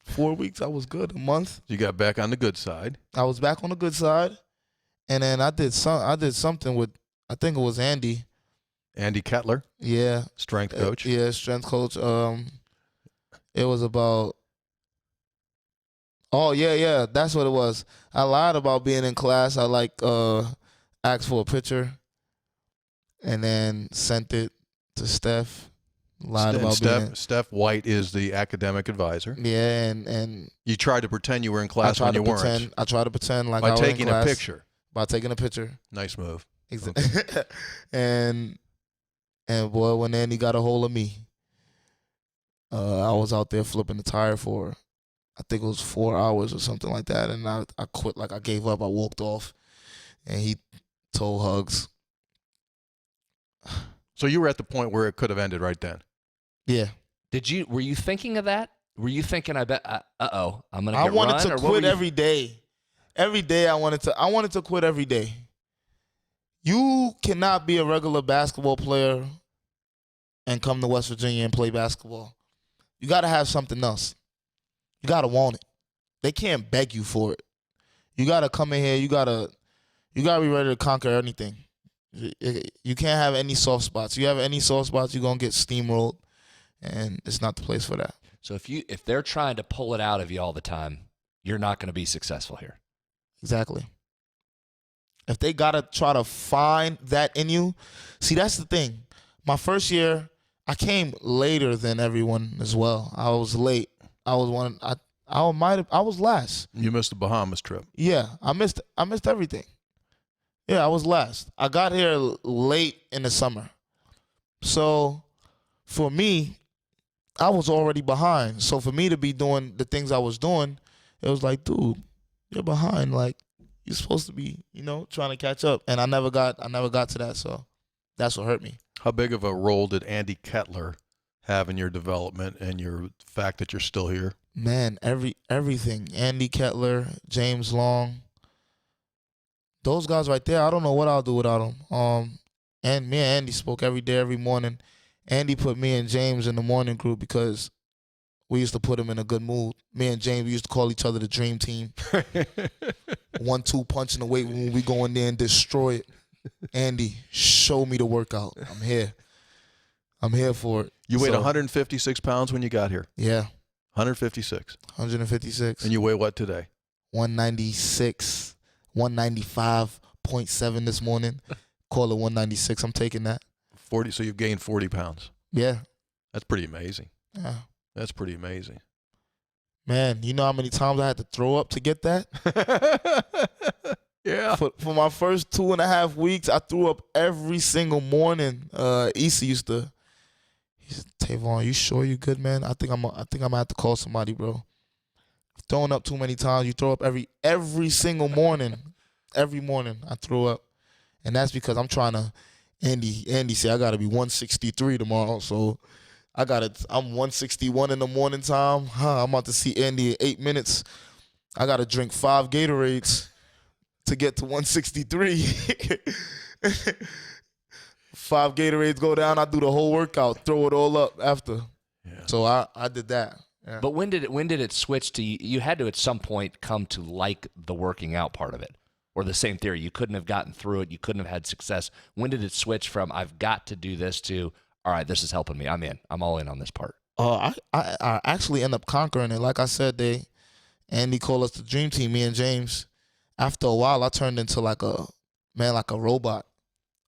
4 weeks, I was good. A month. You got back on the good side. I was back on the good side. And then I did something with, I think it was Andy. Andy Kettler, Yeah. strength coach. Yeah, strength coach. It was about, oh yeah, that's what it was. I lied about being in class. I asked for a picture and then sent it to Steph. Lied about being Steph White is the academic advisor. Yeah, and You tried to pretend you were in class when you weren't. I tried to pretend like By I was in taking a class. picture. By taking a picture. Nice move. Exactly. And boy, when Andy got a hold of me, I was out there flipping the tire for, I think it was 4 hours or something like that, and I quit. Like I gave up. I walked off, and he told Hugs. So you were at the point where it could have ended right then. Yeah. Were you thinking of that? Were you thinking, I bet, I'm going to get I wanted run? to Or what quit were you- every day. Every day I wanted to quit every day. You cannot be a regular basketball player and come to West Virginia and play basketball. You got to have something else. You got to want it. They can't beg you for it. You got to come in here. You got to be ready to conquer anything. You can't have any soft spots. You have any soft spots, you're going to get steamrolled, and it's not the place for that. So if they're trying to pull it out of you all the time, you're not going to be successful here. Exactly. If they got to try to find that in you, see, that's the thing. My first year, I came later than everyone as well. I was late. I was last. You missed the Bahamas trip. Yeah, I missed everything. Yeah, I was last. I got here late in the summer. So for me, I was already behind. So for me to be doing the things I was doing, it was like, dude, you're behind. Like, you're supposed to be, trying to catch up. And I never got to that. So that's what hurt me. How big of a role did Andy Kettler have in your development and your fact that you're still here? Man, everything. Andy Kettler, James Long. Those guys right there, I don't know what I'll do without them. And me and Andy spoke every day, every morning. Andy put me and James in the morning group because we used to put him in a good mood. Me and James, we used to call each other the dream team. 1-2 punch in the weight room. We go in there and destroy it. Andy, show me the workout. I'm here. I'm here for it. You weighed 156 pounds when you got here. Yeah. 156. 156. And you weigh what today? 196. 195.7 this morning. Call it 196. I'm taking that. 40. So you've gained 40 pounds. Yeah. That's pretty amazing. Yeah. That's pretty amazing. Man, you know how many times I had to throw up to get that? Yeah. For my first 2.5 weeks, I threw up every single morning. Issa he said, Teyvon, you sure you good, man? I think I'm gonna have to call somebody, bro. Throwing up too many times. You throw up every single morning. Every morning I throw up. And that's because I'm trying to, Andy said I gotta be 163 tomorrow. So I'm 161 in the morning time. I'm about to see Andy in 8 minutes. I gotta drink 5 Gatorades to get to 163. 5 Gatorades go down, I do the whole workout, throw it all up after. Yeah. So I did that. Yeah. But when did it switch to you had to at some point come to like the working out part of it? Or the same theory, you couldn't have gotten through it, you couldn't have had success. When did it switch from I've got to do this to all right, this is helping me. I'm in. I'm all in on this part. I actually end up conquering it. Like I said, Andy called us the dream team, me and James. After a while, I turned into like a robot.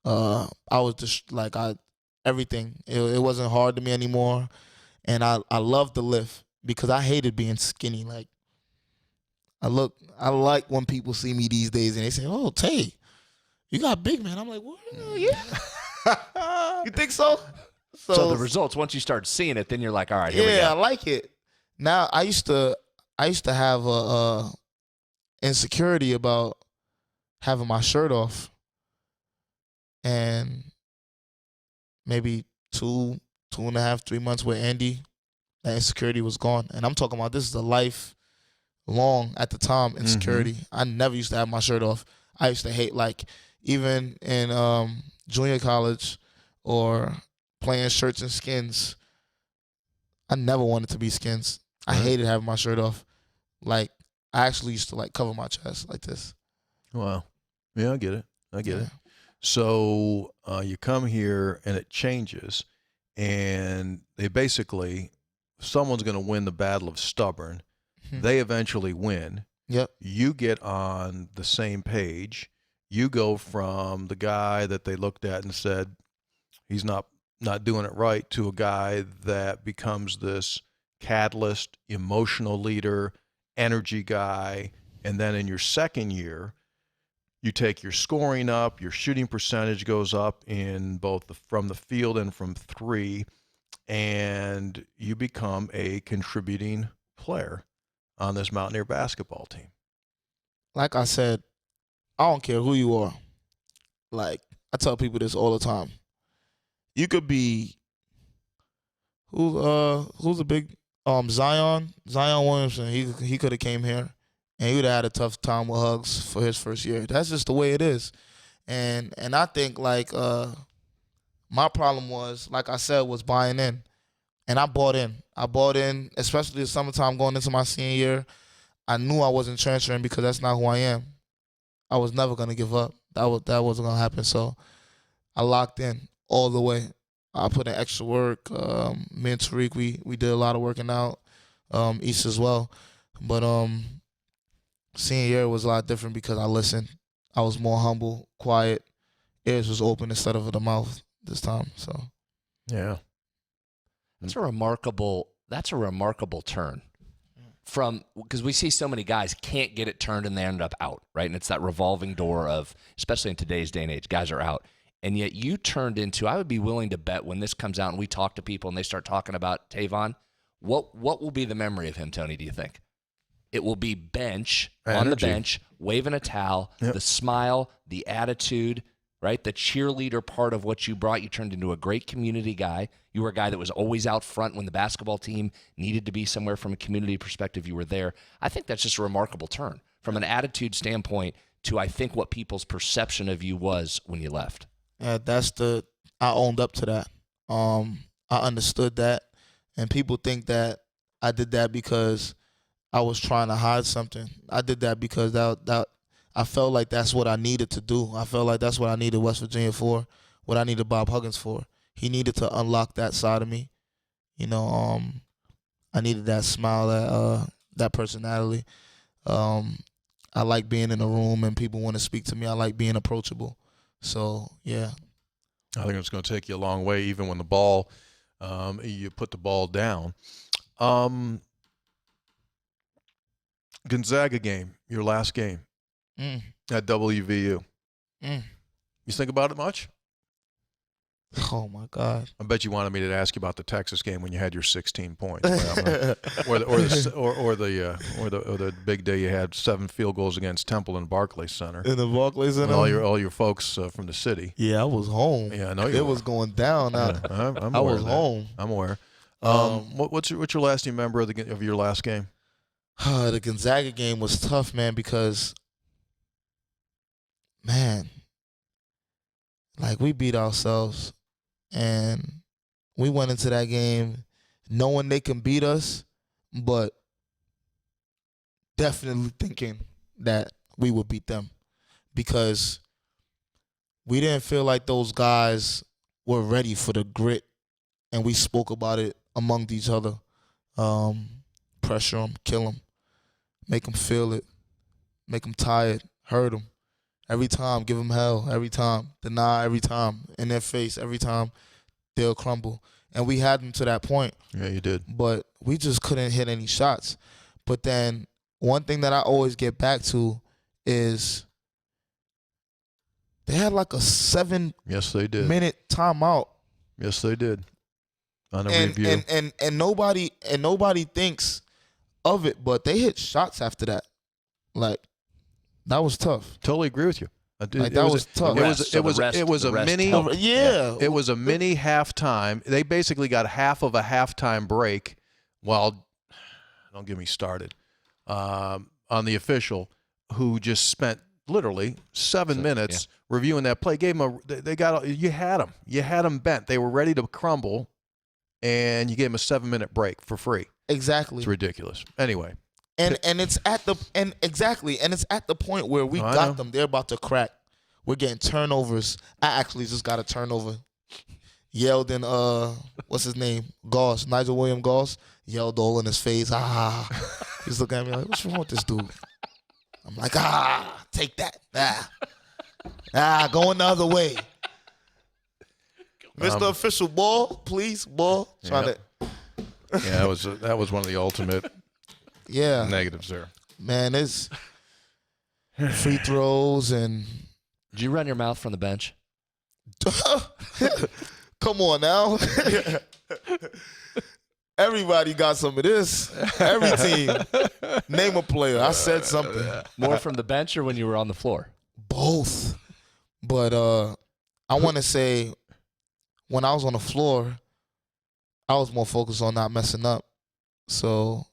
I was just everything. It wasn't hard to me anymore. And I loved the lift because I hated being skinny. Like, I like when people see me these days and they say, oh, Tay, you got big, man. I'm like, what? Yeah. You think so? So the results, once you start seeing it, then you're like, all right, here we go. Yeah, I like it. Now I used to have a insecurity about having my shirt off, and maybe 2.5, 3 months with Andy, that insecurity was gone. And I'm talking about this is a lifelong at the time insecurity. I never used to have my shirt off. I used to hate, like, even in junior college or playing shirts and skins. I never wanted to be skins. I hated having my shirt off. Like, I actually used to like cover my chest like this. Wow. Yeah, I get it. So you come here and it changes, and they basically, someone's going to win the battle of stubborn. They eventually win. Yep. You get on the same page. You go from the guy that they looked at and said, he's not doing it right, to a guy that becomes this catalyst, emotional leader, energy guy. And then in your second year, you take your scoring up, your shooting percentage goes up in both from the field and from three, and you become a contributing player on this Mountaineer basketball team. Like I said, I don't care who you are. Like, I tell people this all the time. You could be who's a big Zion Williamson. He could have came here and he would have had a tough time with hugs for his first year. That's just the way it is. And I think like my problem was, like I said, was buying in. And I bought in, especially the summertime going into my senior year. I knew I wasn't transferring because that's not who I am. I was never gonna give up. That wasn't gonna happen. So I locked in all the way. I put in extra work. Me and Tariq, we did a lot of working out. East as well. But senior year was a lot different because I listened. I was more humble, quiet. Ears was open instead of the mouth this time. So yeah. That's a remarkable turn. Because we see so many guys can't get it turned and they end up out, right? And it's that revolving door of, especially in today's day and age, guys are out. And yet you turned into, I would be willing to bet when this comes out and we talk to people and they start talking about Teyvon, what will be the memory of him, Tony, do you think? It will be bench, energy. On the bench, waving a towel, the smile, the attitude, right? The cheerleader part of what you brought. You turned into a great community guy. You were a guy that was always out front when the basketball team needed to be somewhere from a community perspective. You were there. I think that's just a remarkable turn from an attitude standpoint to, I think, what people's perception of you was when you left. Yeah, I owned up to that. I understood that. And people think that I did that because I was trying to hide something. I did that because that I felt like that's what I needed to do. I felt like that's what I needed West Virginia for, what I needed Bob Huggins for. He needed to unlock that side of me. You know, I needed that smile, that personality. I like being in a room and people want to speak to me. I like being approachable. So, yeah. I think it's going to take you a long way, even when the ball, you put the ball down. Gonzaga game, your last game at WVU. You think about it much? Oh my God! I bet you wanted me to ask you about the Texas game when you had your 16 points, or the big day you had 7 field goals against Temple and Barclays Center. In the Barclays Center, and all your folks from the city. Yeah, I was home. Yeah, I know it was going down. I was home. I'm aware. What's your lasting memory of your last game? The Gonzaga game was tough, man, because like we beat ourselves. And we went into that game knowing they can beat us, but definitely thinking that we would beat them because we didn't feel like those guys were ready for the grit, and we spoke about it among each other. Pressure them, kill them, make them feel it, make them tired, hurt them. Every time, give them hell. Every time, deny every time, in their face every time, they'll crumble. And we had them to that point. Yeah, you did. But we just couldn't hit any shots. But then one thing that I always get back to is they had like a 7 Yes, they did. minute timeout. Yes, they did. On a review. And nobody thinks of it, but they hit shots after that. Like, that was tough. Totally agree with you. Like, that was tough. It was a mini. Yeah. It was a mini halftime. They basically got half of a halftime break. While, don't get me started, on the official who just spent literally 7 minutes reviewing that play. Gave them you had them bent. They were ready to crumble, and you gave him a 7-minute break for free. Exactly. It's ridiculous. Anyway. And it's at the point where we got them. They're about to crack. We're getting turnovers. I actually just got a turnover. Yelled in what's his name? Goss, Nigel William Goss. Yelled all in his face. He's looking at me like, what's wrong with this dude? I'm like, take that. Going the other way. Mr. Official Ball, please, ball. Yeah, that was one of the ultimate negatives there. Man, it's free throws and. Did you run your mouth from the bench? Come on now. Everybody got some of this. Every team. Name a player. I said something. More from the bench or when you were on the floor? Both. But I want to say when I was on the floor, I was more focused on not messing up. So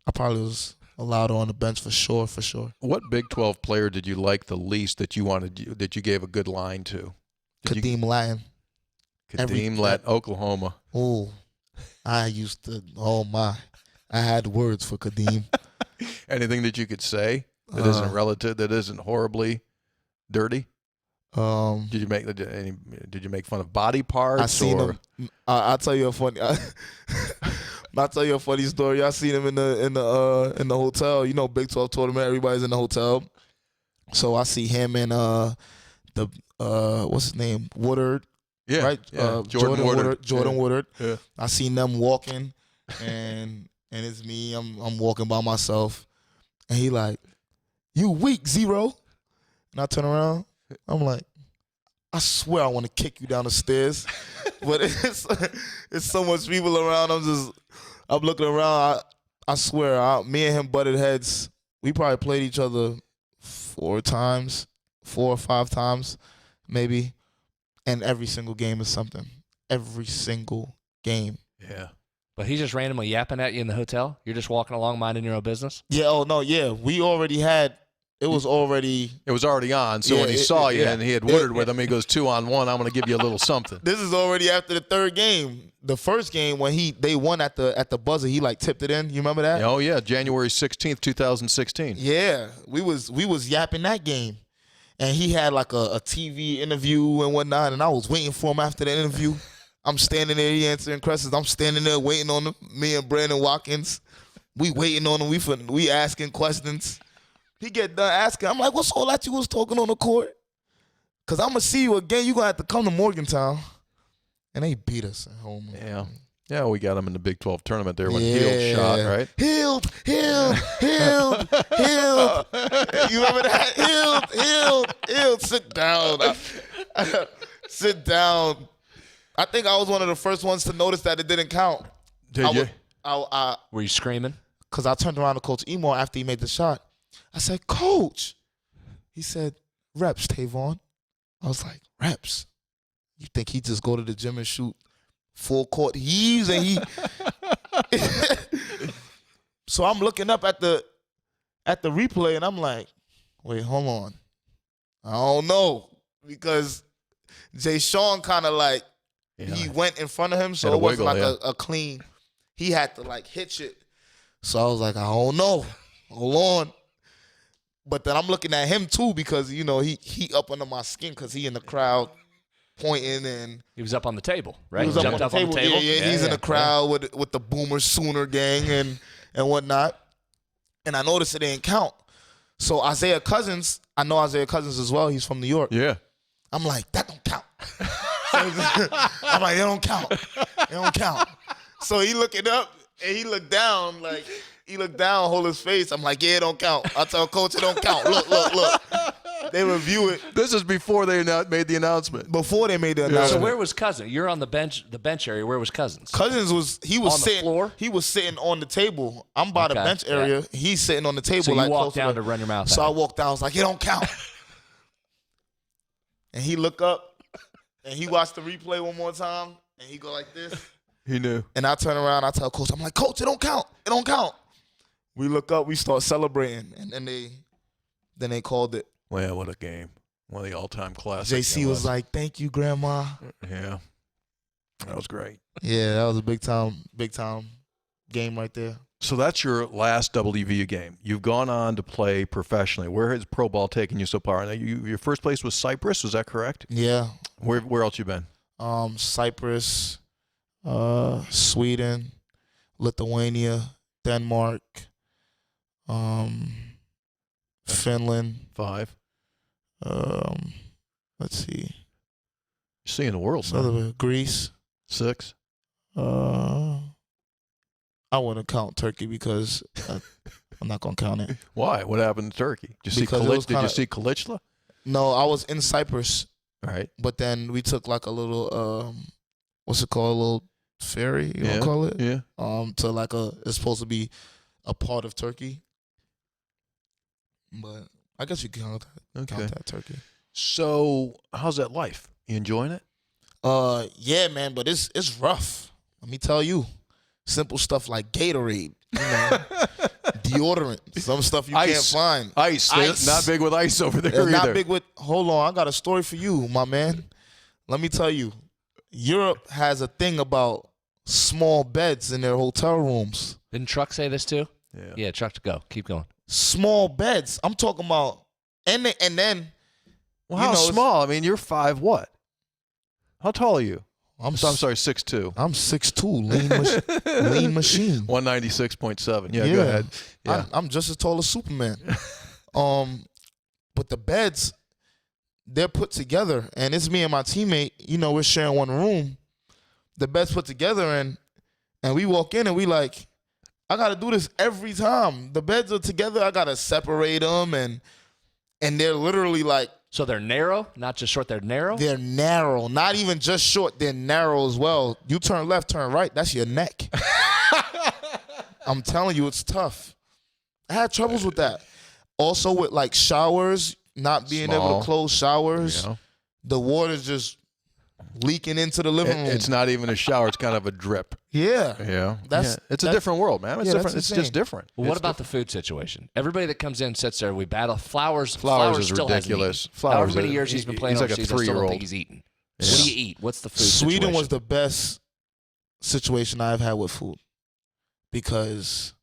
I probably was louder on the bench for sure. What Big 12 player did you like the least that you gave a good line to? Kadeem Latin. Kadeem Latin, Oklahoma. Oh, I had words for Kadeem. Anything that you could say that isn't relative, that isn't horribly dirty? Did you make fun of body parts? I seen him. I'll tell you a funny. I'll tell you a funny story. I seen him in the hotel. You know, Big 12 tournament. Everybody's in the hotel. So I see him and the what's his name, Woodard. Yeah, right. Yeah. Jordan Woodard. Yeah. I seen them walking, and it's me. I'm walking by myself, and he like, "You weak, Zero." And I turn around. I'm like, I swear I want to kick you down the stairs, but it's so much people around. I'm looking around. I swear, me and him butted heads. We probably played each other 4 or 5 times, maybe. And every single game is something. Every single game. Yeah. But he's just randomly yapping at you in the hotel? You're just walking along minding your own business? Yeah, oh no, yeah. We already had it was already on. So when he saw you and he had Woodard with him, he goes 2-on-1, I'm gonna give you a little something. This is already after the 3rd game. The first game when they won at the buzzer, he like tipped it in. You remember that? Oh yeah, January 16th, 2016. Yeah. We was yapping that game. And he had like a TV interview and whatnot, and I was waiting for him after the interview. I'm standing there, he answering questions. I'm standing there waiting on him. Me and Brandon Watkins, we waiting on him. We asking questions. He get done asking. I'm like, what's all that you was talking on the court? Because I'm going to see you again. You're going to have to come to Morgantown. And they beat us at home. Yeah. Yeah, we got him in the Big 12 tournament there when Hield shot, right? Hield. You remember that? Hield. Sit down. Sit down. I think I was one of the first ones to notice that it didn't count. Did you? Were you screaming? Because I turned around to Coach Emo after he made the shot. I said, Coach. He said, reps, Teyvon. I was like, reps? You think he just go to the gym and shoot full court heaves and he So I'm looking up at the replay and I'm like, wait, hold on. I don't know. Because Jay Sean kind of like he went in front of him, so it wasn't like a clean. He had to like hitch it. So I was like, I don't know. Hold on. But then I'm looking at him too because, you know, he up under my skin because he in the crowd pointing and he was up on the table, right? He was jumped up on the table. Yeah, he's in the crowd with the Boomer Sooner gang and whatnot. And I noticed it didn't count. So Isaiah Cousins, I know Isaiah Cousins as well. He's from New York. Yeah. I'm like, that don't count. I'm like, it don't count. It don't count. So he looking up and he looked down like. He looked down, hold his face. I'm like, yeah, it don't count. I tell Coach it don't count. Look. They review it. This is before they made the announcement. Before they made the announcement. So where was Cousins? You're on the bench area. Where was Cousins? Cousins was on sitting the floor? He was sitting on the table. I'm by the bench area. Yeah. He's sitting on the table. So you like walked down to run your mouth. So I walked down. I was like, it don't count. And he look up and he watched the replay one more time and he go like this. He knew. And I turn around. I tell Coach, I'm like, Coach, it don't count. It don't count. We look up, we start celebrating, and then they called it. Well, what a game. One of the all-time classics. JC was like, thank you, Grandma. Yeah. That was great. Yeah, that was a big time game right there. So that's your last WVU game. You've gone on to play professionally. Where has pro ball taken you so far? Now, your first place was Cyprus, is that correct? Yeah. Where else you been? Cyprus, Sweden, Lithuania, Denmark, Finland. 5. Let's see. You're seeing the world, man. Greece. 6. I wouldn't count Turkey because I'm not gonna count it. Why? What happened to Turkey? Did you see Kalichla? No, I was in Cyprus. All right. But then we took like a little what's it called? A little ferry, you wanna call it? Yeah. To like it's supposed to be a part of Turkey. But I guess you can count that Turkey. So how's that life? You enjoying it? Yeah, man, but it's rough. Let me tell you. Simple stuff like Gatorade, deodorant, some stuff you can't find. Ice. Not big with ice over there either. Not big with. Hold on, I got a story for you, my man. Let me tell you, Europe has a thing about small beds in their hotel rooms. Didn't Truck say this too? Yeah. Yeah, Truck to go. Keep going. Small beds. I'm talking about, and then. Well, how small? I mean, you're 5 what? How tall are you? I'm sorry, 6'2". I'm 6'2", lean machine. 196.7. Yeah, go ahead. Yeah. I'm just as tall as Superman. But the beds, they're put together, and it's me and my teammate. You know, we're sharing one room. The bed's put together, and we walk in, and we like, I got to do this every time. The beds are together. I got to separate them, and they're literally like. So they're narrow, not just short. They're narrow? They're narrow. Not even just short. They're narrow as well. You turn left, turn right. That's your neck. I'm telling you, it's tough. I had troubles with that. Also with like showers, not being able to close showers. Yeah. The water's just leaking into the living room. It's not even a shower. It's kind of a drip. Yeah. Yeah. It's a different world, man. It's different. It's just different. Well, what about the food situation? Everybody that comes in sits there. We battle. Flowers is still ridiculous. Flowers. However many years he's been playing like overseas, I still don't think he's eaten. Yeah. What do you eat? What's the food situation? Sweden was the best situation I've had with food because,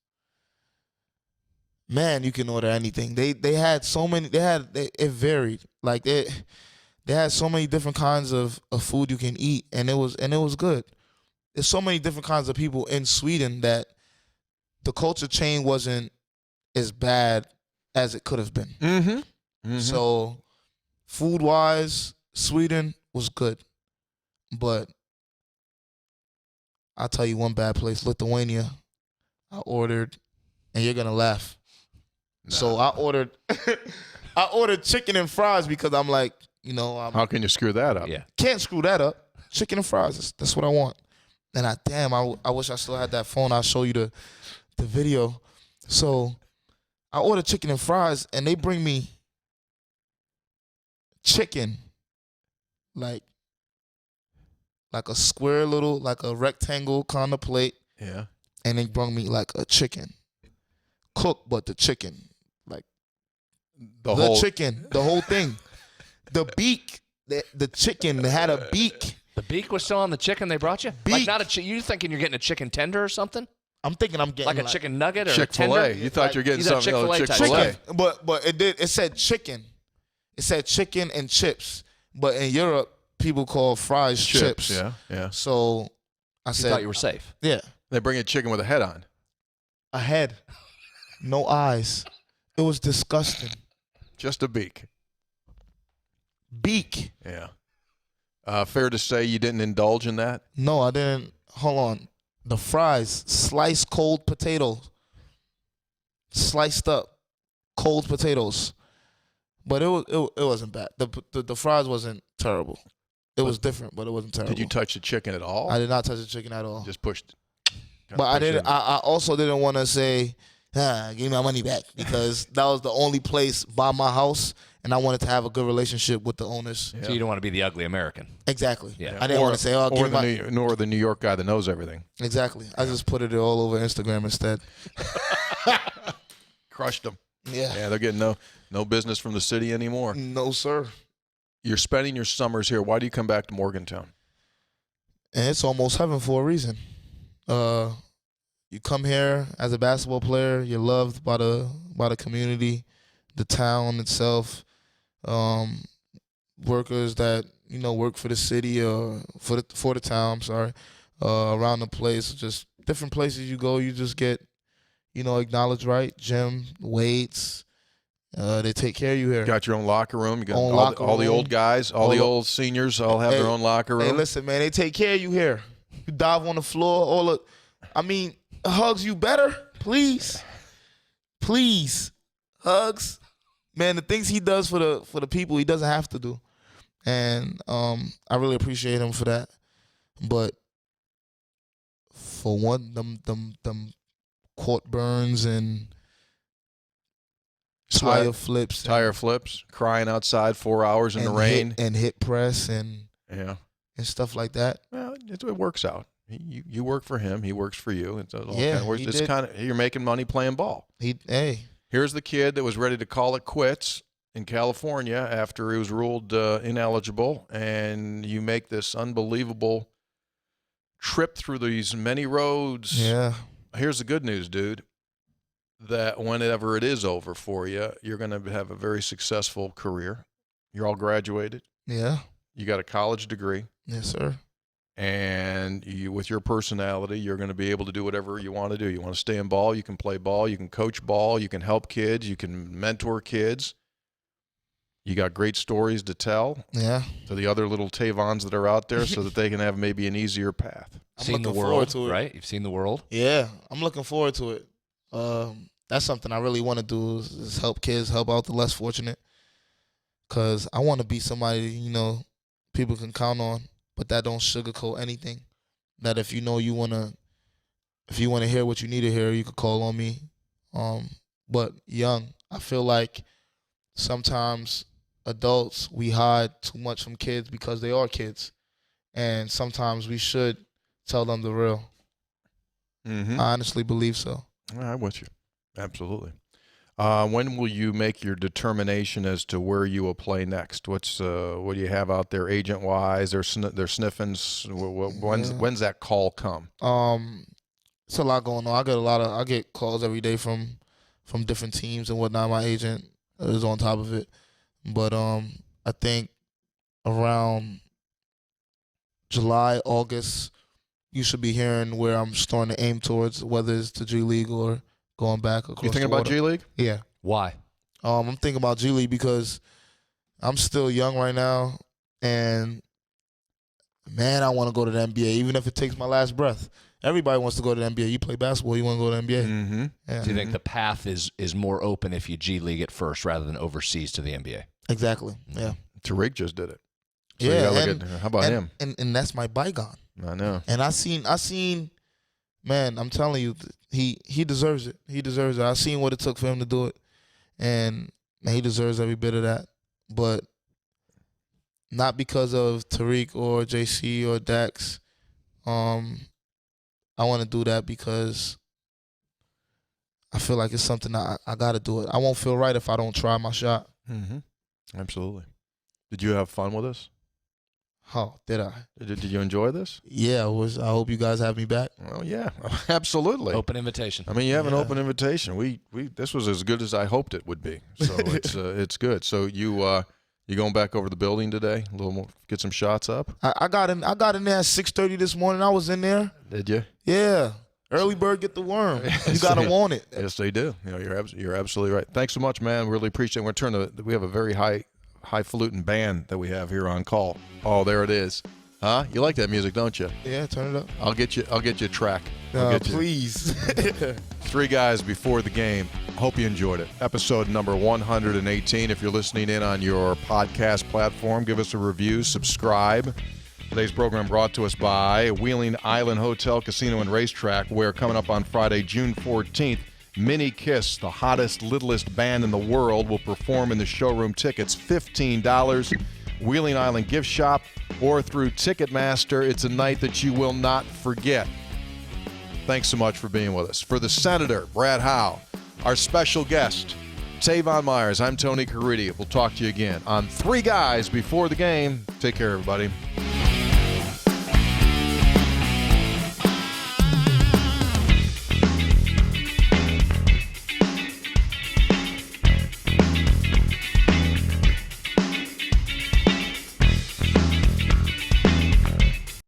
man, you can order anything. They had so many. It varied. Like they had so many different kinds of food you can eat, and it was good. There's so many different kinds of people in Sweden that the culture chain wasn't as bad as it could have been. Mm-hmm. Mm-hmm. So, food-wise, Sweden was good. But I'll tell you one bad place, Lithuania. I ordered, and you're going to laugh. Nah. So I ordered chicken and fries because I'm like, you know. How can you screw that up? Yeah. Can't screw that up. Chicken and fries, that's what I want. And I wish I still had that phone. I'll show you the video. So I ordered chicken and fries, and they bring me chicken, like a square little, like a rectangle kind of plate. Yeah. And they brought me like a chicken, cooked, but the chicken, like the whole chicken, the whole thing, the beak, the chicken had a beak. The beak was still on the chicken they brought you? Beak. Like not you thinking you're getting a chicken tender or something? I'm thinking I'm getting like a chicken nugget or Chick-fil-A. a tender? You thought you were getting something Chick-fil-A. But it said chicken. It said chicken and chips. But in Europe, people call fries chips. Yeah, yeah. So I said, thought you were safe. Yeah. They bring you chicken with a head on. A head. No eyes. It was disgusting. Just a beak. Beak. Yeah. Fair to say you didn't indulge in that? No, I didn't. Hold on. The fries, sliced cold potatoes. Sliced up cold potatoes. But it wasn't bad. The fries wasn't terrible. It was different, but it wasn't terrible. Did you touch the chicken at all? I did not touch the chicken at all. Just pushed. But I didn't. I also didn't want to say, give me my money back, because that was the only place by my house, and I wanted to have a good relationship with the owners. Yeah. So you don't want to be the ugly American. Exactly. Yeah. I didn't want to say, give me nor the New York guy that knows everything. Exactly. I just put it all over Instagram instead. Crushed them. Yeah. Yeah, they're getting no business from the city anymore. No, sir. You're spending your summers here. Why do you come back to Morgantown? And it's almost heaven for a reason. You come here as a basketball player, you're loved by the community, the town itself, workers that work for the city or for the town. I'm sorry, around the place, just different places you go, you just get acknowledged, right? Gym, weights. They take care of you here. You got your own locker room. You got Own all locker the room. old guys, all the old seniors all have their own locker room. Hey, listen, man, they take care of you here. You dive on the floor, hugs you better, please. Please. Hugs. Man, the things he does for the people, he doesn't have to do. And I really appreciate him for that. But for one, them court burns and tire flips, crying outside 4 hours in the rain. Hit press and stuff like that. Well, it works out. You work for him, he works for you. It's did. kind of you're making money playing ball. Here's the kid that was ready to call it quits in California after he was ruled ineligible, and you make this unbelievable trip through these many roads. Yeah. Here's the good news, dude, that whenever it is over for you, you're going to have a very successful career. You're all graduated. Yeah. You got a college degree. Yes, sir. And with your personality, you're going to be able to do whatever you want to do. You want to stay in ball, you can play ball, you can coach ball, you can help kids, you can mentor kids. You got great stories to tell to the other little Teyvons that are out there so that they can have maybe an easier path. Seen the world, right? You've seen the world? Yeah, I'm looking forward to it. That's something I really want to do is help kids, help out the less fortunate. Because I want to be somebody, people can count on. But that don't sugarcoat anything. That if you want to hear what you need to hear, you could call on me. But young, I feel like sometimes adults, we hide too much from kids because they are kids. And sometimes we should tell them the real. Mm-hmm. I honestly believe so. I'm with you. Absolutely. When will you make your determination as to where you will play next? What do you have out there agent wise? They're sniffing. When's that call come? It's a lot going on. I get calls every day from different teams and whatnot. My agent is on top of it, but I think around July, August, you should be hearing where I'm starting to aim towards, whether it's to G League or going back across. You thinking about G League? Yeah. Why? I'm thinking about G League because I'm still young right now, and man, I want to go to the NBA, even if it takes my last breath. Everybody wants to go to the NBA. You play basketball, you want to go to the NBA. Mm-hmm. Yeah. Do you think the path is more open if you G League at first rather than overseas to the NBA? Exactly. Yeah. Tariq just did it. So how about him? And that's my bygone. I know. And I seen, man, I'm telling you, he deserves it. He deserves it. I seen what it took for him to do it, and he deserves every bit of that. But not because of Tariq or JC or Dax. I want to do that because I feel like it's something I got to do it. I won't feel right if I don't try my shot. Mm-hmm. Absolutely. Did you have fun with us? Oh, did I? Did you enjoy this? Yeah, I hope you guys have me back. Oh yeah, absolutely. Open invitation. I mean, you have an open invitation. We this was as good as I hoped it would be. So it's good. So you going back over the building today? A little more, get some shots up. I got in there at 6:30 this morning. I was in there. Did you? Yeah. Early bird get the worm. You gotta want it. Yes, they do. You're absolutely right. Thanks so much, man. Really appreciate it. We have a very highfalutin band that we have here on call. Oh, there it is. Huh? You like that music, don't you? Yeah, turn it up. I'll get you a track. Please. 3 guys before the game. Hope you enjoyed it. Episode number 118. If you're listening in on your podcast platform, give us a review, subscribe. Today's program brought to us by Wheeling Island Hotel, Casino, and Racetrack, where coming up on Friday, June 14th, Mini Kiss, the hottest, littlest band in the world, will perform in the showroom. Tickets, $15. Wheeling Island Gift Shop or through Ticketmaster. It's a night that you will not forget. Thanks so much for being with us. For the Senator, Brad Howe, our special guest, Teyvon Myers, I'm Tony Caridi. We'll talk to you again on 3 Guys Before the Game. Take care, everybody.